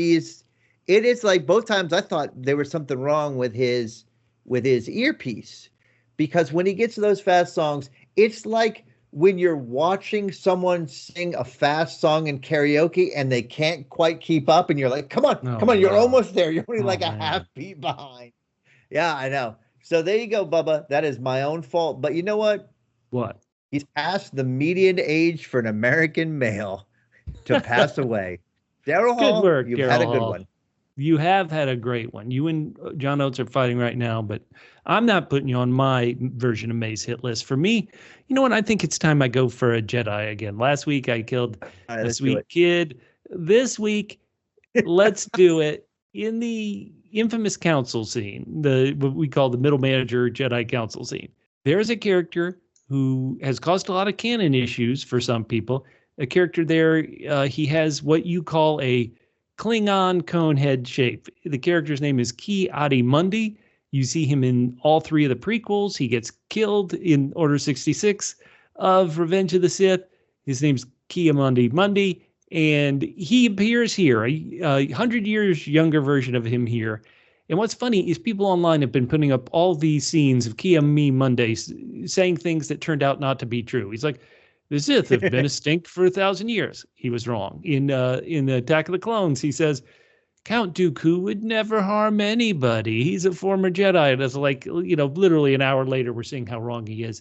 is like both times I thought there was something wrong with his earpiece. Because when he gets to those fast songs, it's like when you're watching someone sing a fast song in karaoke and they can't quite keep up and you're like, come on, you're almost there. You're only a half beat behind. Yeah, I know. So there you go, Bubba. That is my own fault. But you know what? What? He's past the median age for an American male to pass away. Daryl Hall, you've had a good one. You have had a great one. You and John Oates are fighting right now, but I'm not putting you on my version of Mae's hit list. For me, you know what? I think it's time I go for a Jedi again. Last week I killed a sweet kid. This week, let's do it in the infamous council scene, what we call the middle manager Jedi council scene. There's a character who has caused a lot of canon issues for some people. A character there, he has what you call a Klingon cone head shape. The character's name is Ki-Adi-Mundi. You see him in all 3 of the prequels. He gets killed in Order 66 of Revenge of the Sith. His name's Ki-Adi-Mundi, and he appears here, a 100 years younger version of him here. And what's funny is people online have been putting up all these scenes of Ki-Adi-Mundi saying things that turned out not to be true. He's like, the Sith have been extinct for 1,000 years. He was wrong. In the Attack of the Clones, he says, Count Dooku would never harm anybody. He's a former Jedi. And it's like, literally an hour later, we're seeing how wrong he is.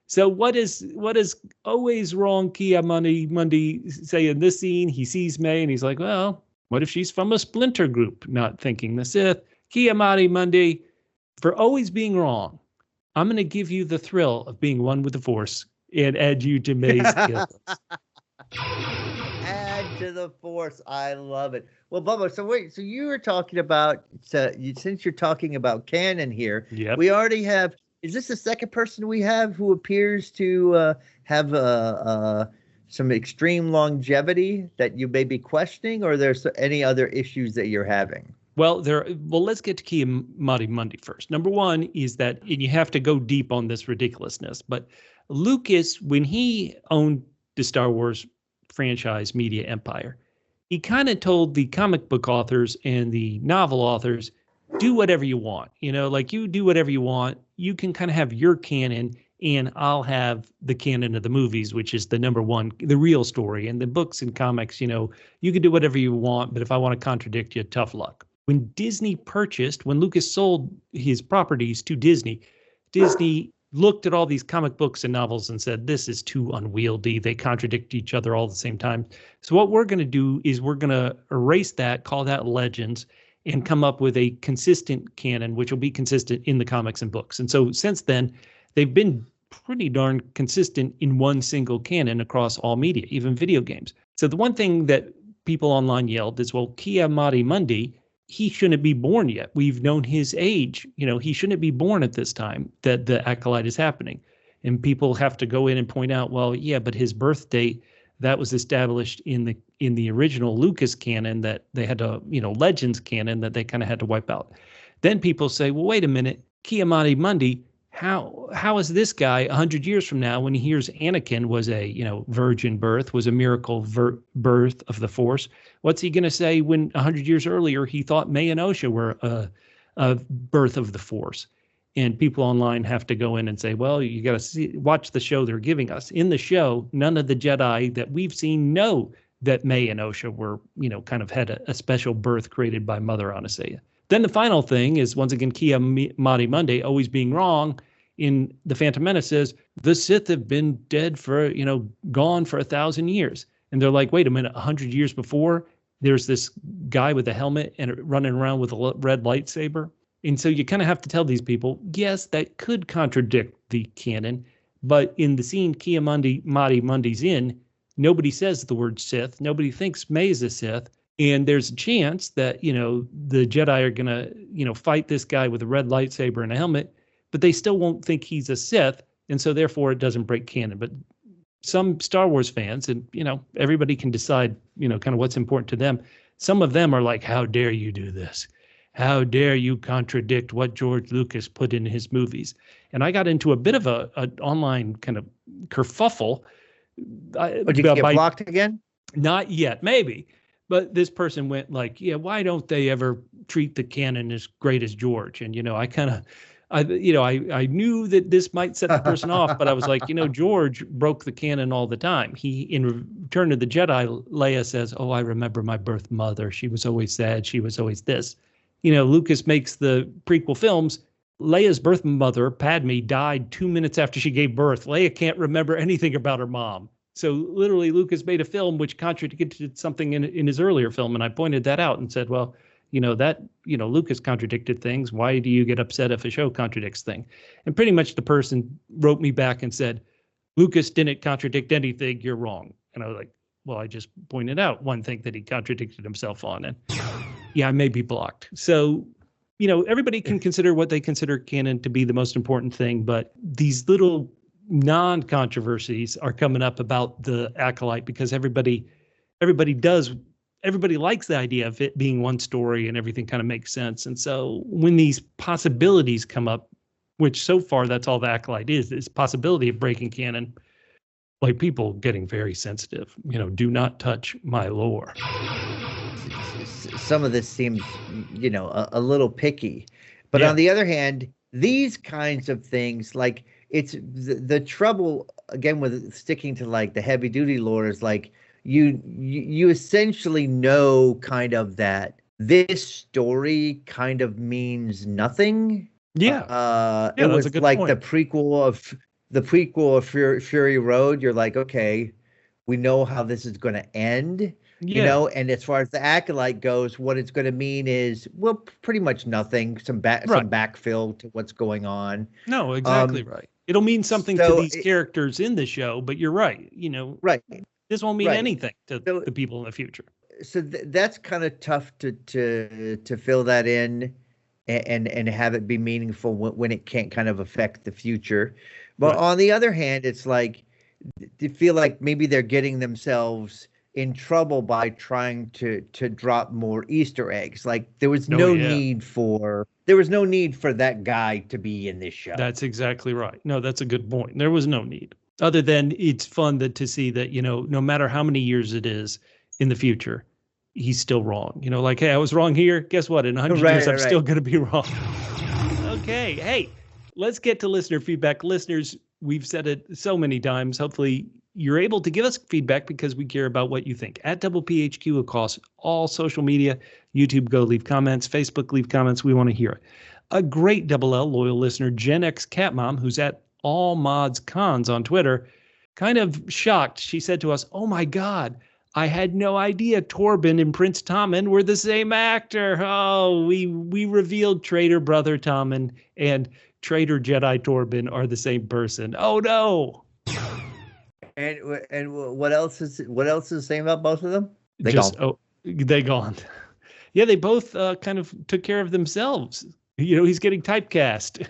So what is always wrong Ki-Adi-Mundi say in this scene? He sees Mae and he's like, well, what if she's from a splinter group? Not thinking the Sith. Ki-Adi-Mundi, for always being wrong, I'm going to give you the thrill of being one with the Force and add you to Mae's kill. Add to the Force. I love it. Well, Bubba, so you were talking about, since you're talking about canon here, we already have, is this the second person we have who appears to have some extreme longevity that you may be questioning, or there's any other issues that you're having? Well, let's get to Qimir Mundi first. Number one is that, and you have to go deep on this ridiculousness, but Lucas, when he owned the Star Wars franchise media empire, he kind of told the comic book authors and the novel authors, do whatever you want. Like you do whatever you want. You can kind of have your canon, and I'll have the canon of the movies, which is the number one, the real story. And the books and comics, you can do whatever you want, but if I want to contradict you, tough luck. When Lucas sold his properties to Disney looked at all these comic books and novels and said, this is too unwieldy. They contradict each other all at the same time. So what we're going to do is we're going to erase that, call that legends, and come up with a consistent canon, which will be consistent in the comics and books. And so since then, they've been pretty darn consistent in one single canon across all media, even video games. So the one thing that people online yelled is, well, Qimir Mundi, he shouldn't be born yet. We've known his age. He shouldn't be born at this time that the Acolyte is happening. And people have to go in and point out, well, yeah, but his birth date, that was established in the original Lucas canon that they had to, Legends canon that they kind of had to wipe out. Then people say, well, wait a minute, Qimir Mundi, how is this guy 100 years from now, when he hears Anakin was a virgin birth, was a miracle birth of the Force? What's he going to say when 100 years earlier he thought Mae and Osha were a birth of the Force? And people online have to go in and say, well, you got to watch the show they're giving us. In the show, none of the Jedi that we've seen know that Mae and Osha were, kind of had a special birth created by Mother Anastasia. Then the final thing is, once again, Qimir Mundi always being wrong. In The Phantom Menace says, the Sith have been dead for, gone for 1,000 years. And they're like, wait a minute, 100 years before, there's this guy with a helmet and running around with a red lightsaber. And so you kind of have to tell these people, yes, that could contradict the canon. But in the scene Qimir Mundi's in, nobody says the word Sith. Nobody thinks Mae's a Sith. And there's a chance that, the Jedi are going to, fight this guy with a red lightsaber and a helmet, but they still won't think he's a Sith. And so therefore it doesn't break canon. But some Star Wars fans, and, everybody can decide, kind of what's important to them. Some of them are like, how dare you do this? How dare you contradict what George Lucas put in his movies? And I got into a bit of an online kind of kerfuffle. Did you get blocked again? Not yet, maybe. But this person went like, yeah, why don't they ever treat the canon as great as George? And, I knew that this might set the person off, but I was like, George broke the canon all the time. In Return of the Jedi, Leia says, oh, I remember my birth mother. She was always sad. She was always this. Lucas makes the prequel films. Leia's birth mother, Padme, died 2 minutes after she gave birth. Leia can't remember anything about her mom. So literally Lucas made a film which contradicted something in his earlier film. And I pointed that out and said, well, Lucas contradicted things. Why do you get upset if a show contradicts things? And pretty much the person wrote me back and said, Lucas didn't contradict anything. You're wrong. And I was like, well, I just pointed out one thing that he contradicted himself on. And yeah, I may be blocked. So, everybody can consider what they consider canon to be the most important thing. But these little non-controversies are coming up about the Acolyte because everybody likes the idea of it being one story and everything kind of makes sense. And so when these possibilities come up, which so far that's all the Acolyte is this possibility of breaking canon, like people getting very sensitive, do not touch my lore. Some of this seems, a little picky, but on the other hand, these kinds of things, like, it's the trouble again with sticking to like the heavy duty lore is like you essentially know kind of that this story kind of means nothing. Yeah. It was like point. the prequel of Fury Road. You're like, okay, we know how this is going to end. And as far as the Acolyte goes, what it's going to mean is, well, pretty much nothing. Some backfill to what's going on. No, exactly right. It'll mean something to these characters in the show, but you're right. Right. This won't mean anything to the people in the future. So that's kind of tough to fill that in and have it be meaningful when it can't kind of affect the future. But on the other hand, it's like, you feel like maybe they're getting themselves in trouble by trying to drop more Easter eggs. Like there was no need for that guy to be in this show. That's exactly right. No, that's a good point. There was no need. Other than it's fun to see that, no matter how many years it is in the future, he's still wrong. Like, hey, I was wrong here. Guess what? In 100 years, I'm still going to be wrong. Okay. Hey, let's get to listener feedback. Listeners, we've said it so many times. Hopefully you're able to give us feedback because we care about what you think. At PHQ across all social media, YouTube, go leave comments, Facebook, leave comments. We want to hear it. A great Double L loyal listener, Gen X Cat Mom, who's at All Mods Cons on Twitter, kind of shocked. She said to us, "Oh my God, I had no idea Torben and Prince Tommen were the same actor. Oh, we revealed Traitor Brother Tommen and Traitor Jedi Torben are the same person. Oh no." And what else is the same about both of them? They gone. Yeah, they both kind of took care of themselves. He's getting typecast.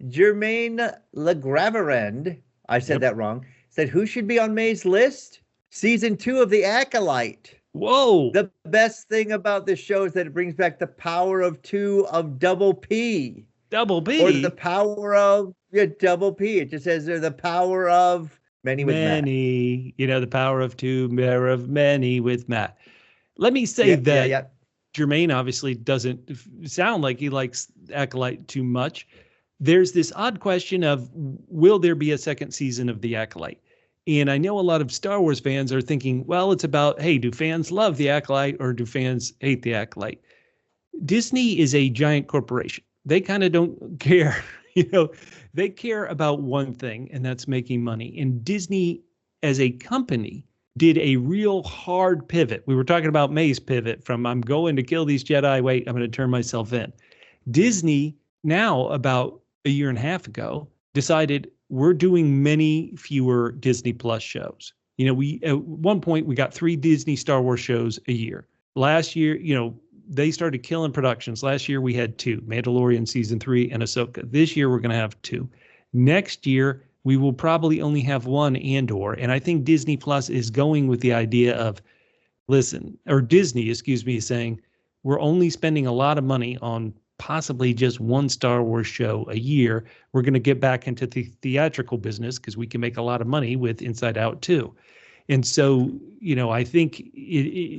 Jermaine Legraverend, I said that wrong, said, who should be on Mae's list? Season 2 of The Acolyte. Whoa. The best thing about this show is that it brings back the power of 2 of Double P. Double P? Or the power of Double P. It just says they're the power of many with Matt. The power of 2, power of many with Matt. Let me say that Jermaine obviously doesn't sound like he likes Acolyte too much. There's this odd question of, will there be a second season of The Acolyte? And I know a lot of Star Wars fans are thinking, well, it's about, hey, do fans love The Acolyte or do fans hate The Acolyte? Disney is a giant corporation. They kind of don't care. They care about one thing, and that's making money. And Disney as a company did a real hard pivot. We were talking about Mae's pivot from I'm going to kill these Jedi. Wait, I'm going to turn myself in. Disney now, about a year and a half ago, decided we're doing many fewer Disney Plus shows. We at one point we got 3 Disney Star Wars shows a year. Last year, they started killing productions. Last year we had 2, Mandalorian season 3 and Ahsoka. This year we're going to have 2. Next year we will probably only have 1 Andor. And I think Disney Plus is going with the idea of, Disney, is saying we're only spending a lot of money on possibly just 1 Star Wars show a year. We're going to get back into the theatrical business because we can make a lot of money with Inside Out too. And so, I think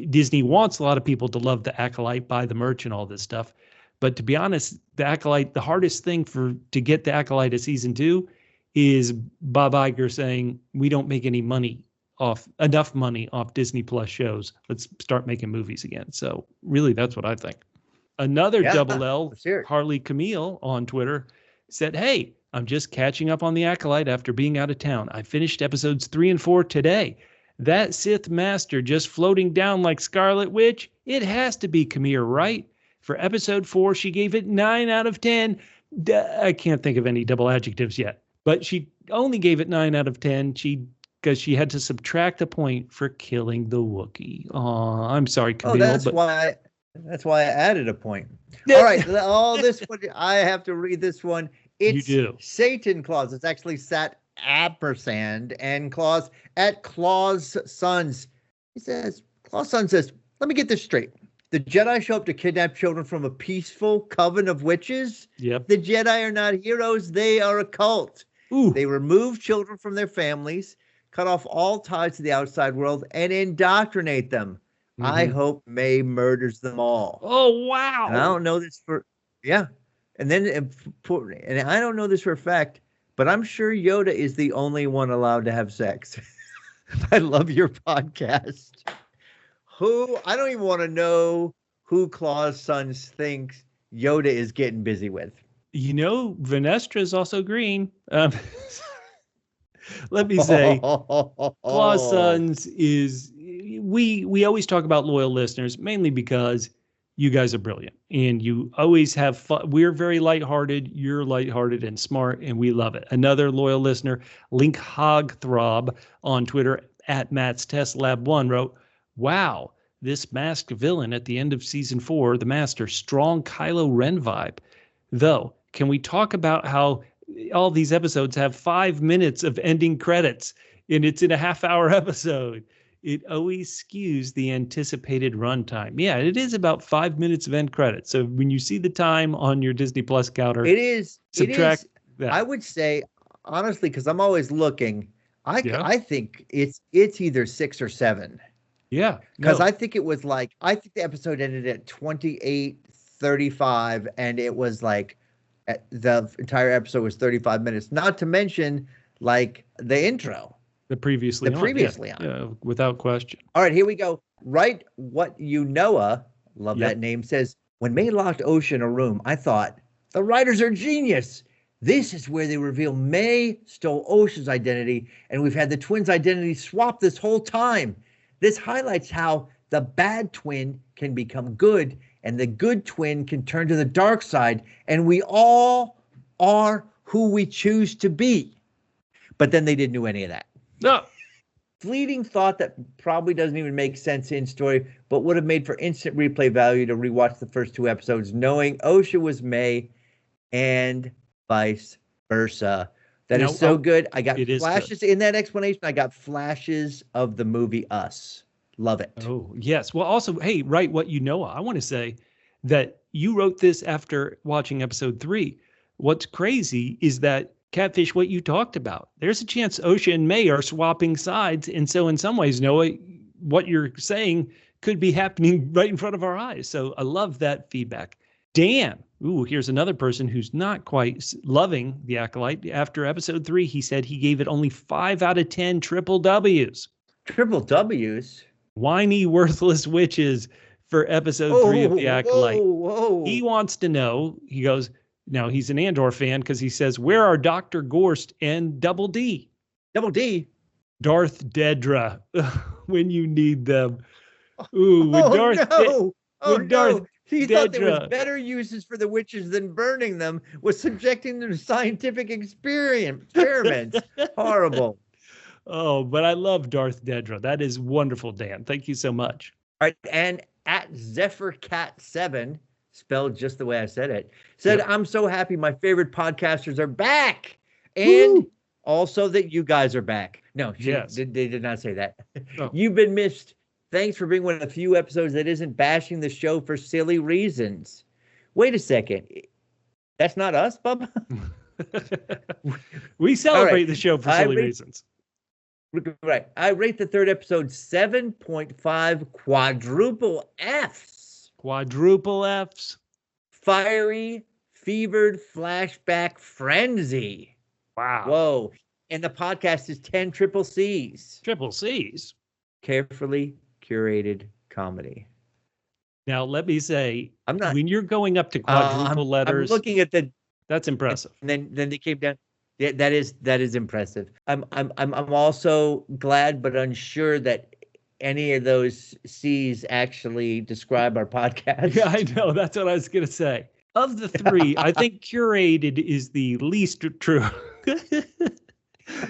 Disney wants a lot of people to love The Acolyte, buy the merch and all this stuff. But to be honest, The Acolyte, the hardest thing to get The Acolyte to season 2 is Bob Iger saying, we don't make enough money off Disney Plus shows. Let's start making movies again. So really, that's what I think. Another Double L, Harley Camille on Twitter, said, hey, I'm just catching up on The Acolyte after being out of town. I finished episodes 3 and 4 today. That Sith Master just floating down like Scarlet Witch, it has to be Qimir, right? For episode 4, she gave it 9 out of 10. I can't think of any double adjectives yet, but she only gave it 9 out of 10 because she had to subtract a point for killing the Wookiee. Oh, I'm sorry, Camille. That's why I added a point. All right, all this one, I have to read this one. It's Satan Claus. It's actually Sat Ampersand and Claus at Claus Sons. He says, Claus Son says, let me get this straight. The Jedi show up to kidnap children from a peaceful coven of witches. Yep. The Jedi are not heroes. They are a cult. Ooh. They remove children from their families, cut off all ties to the outside world, and indoctrinate them. Mm-hmm. I hope Mae murders them all. Oh, wow. And I don't know this and I don't know this for a fact, but I'm sure Yoda is the only one allowed to have sex. I love your podcast. I don't even want to know who Claus Sons thinks Yoda is getting busy with. Venestra is also green. Let me say, Claus Sons is, we always talk about loyal listeners, mainly because you guys are brilliant and you always have fun. We're very lighthearted. You're lighthearted and smart, and we love it. Another loyal listener, Link Hogthrob on Twitter at Matt's Test Lab 1 wrote, wow, this masked villain at the end of season 4, the Master, strong Kylo Ren vibe. Though, can we talk about how all these episodes have 5 minutes of ending credits and it's in a half-hour episode? it always skews the anticipated runtime. Yeah, it is about 5 minutes of end credits. So when you see the time on your Disney Plus counter, subtract that. I would say, honestly, because I'm always looking, I think it's either 6 or 7. Yeah. Because I think the episode ended at 28:35, and it was like the entire episode was 35 minutes. Not to mention like the intro. The previously on. Yeah, without question. All right, here we go. Right What You Know-a, love that name, says, when Mae locked Osha in a room, I thought, the writers are genius. This is where they reveal Mae stole Osha's identity, and we've had the twins' identity swapped this whole time. This highlights how the bad twin can become good, and the good twin can turn to the dark side, and we all are who we choose to be. But then they didn't do any of that. No. Fleeting thought that probably doesn't even make sense in story, but would have made for instant replay value to rewatch the first 2 episodes, knowing Osha was Mae and vice versa. That is so good. I got flashes in that explanation. I got flashes of the movie Us. Love it. Oh, yes. Well, also, hey, Right What You Know, I want to say that you wrote this after watching episode 3. What's crazy is that Catfish, what you talked about, there's a chance Osha and Mae are swapping sides. And so in some ways, Noah, what you're saying could be happening right in front of our eyes. So I love that feedback. Dan, here's another person who's not quite loving The Acolyte. After episode 3, he said he gave it only 5 out of 10 triple W's. Triple W's? Whiny, worthless witches for episode 3 of The Acolyte. He wants to know, he goes, now, he's an Andor fan because he says, where are Dr. Gorst and Double D? Double D? Darth Dedra, when you need them. Darth He thought there was better uses for the witches than burning them, was subjecting them to scientific experiments. Horrible. Oh, but I love Darth Dedra. That is wonderful, Dan. Thank you so much. All right, and at ZephyrCat7, spelled just the way I said it, said, I'm so happy my favorite podcasters are back. And also that you guys are back. No, they did not say that. Oh. You've been missed. Thanks for being one of the few episodes that isn't bashing the show for silly reasons. Wait a second. That's not us, Bubba? We celebrate the show for silly reasons. Right. I rate the 3rd episode 7.5 quadruple Fs. Quadruple Fs. Fiery, fevered flashback frenzy. Wow. Whoa. And the podcast is 10 triple Cs. Triple Cs. Carefully curated comedy. Now, let me say, when you're going up to quadruple letters, I'm looking at that's impressive. And then they came down. Yeah, that is impressive. I'm also glad but unsure that any of those C's actually describe our podcast. Yeah, I know. That's what I was going to say. Of the 3, I think curated is the least true.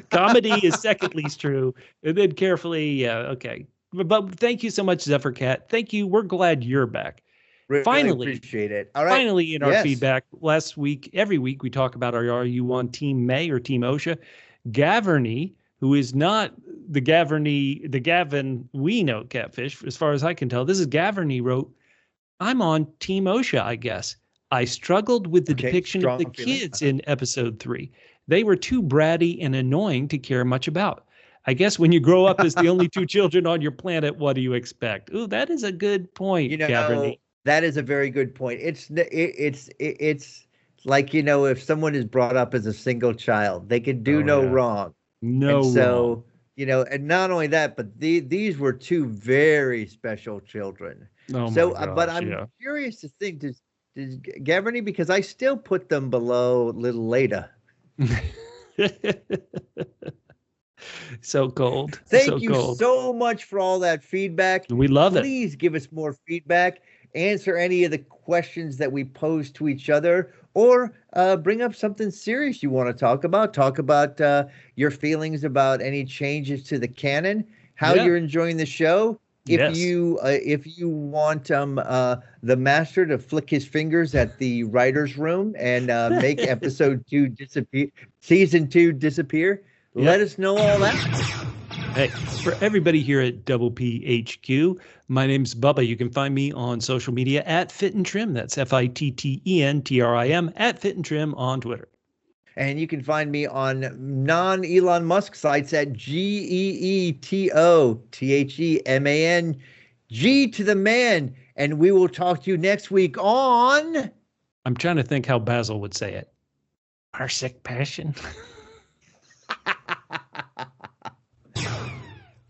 Comedy is second least true. And then carefully, okay. But thank you so much, ZephyrCat. Thank you. We're glad you're back. Really finally, appreciate it. All right. Finally, in our feedback last week, every week we talk about are you on Team Mae or Team Osha? Gaverny, who is not the Gavin we know, Catfish, as far as I can tell. This is Gaverny wrote, I'm on Team Osha, I guess. I struggled with the depiction of the kids in episode 3. They were too bratty and annoying to care much about. I guess when you grow up as the only 2 children on your planet, what do you expect? Ooh, that is a good point, Gaverny. That is a very good point. It's like, if someone is brought up as a single child, they can do no wrong. So, and not only that, but these were 2 very special children. Oh so, my gosh, but I'm curious to think, does Gaverny, because I still put them below Little Leda. So cold. Thank you so much for all that feedback. We love it. Please give us more feedback. Answer any of the questions that we pose to each other, or bring up something serious you want to talk about. Talk about your feelings about any changes to the canon, how you're enjoying the show. If you want the master to flick his fingers at the writer's room and make episode 2 disappear, season 2 disappear, let us know all that. Hey, for everybody here at Double PHQ, my name's Bubba. You can find me on social media at Fit and Trim. That's FITTENTRIM at Fit and Trim on Twitter. And you can find me on non-Elon Musk sites at GEETOTHEMAN, G to the man. And we will talk to you next week on... I'm trying to think how Bazil would say it. Parsec Passion.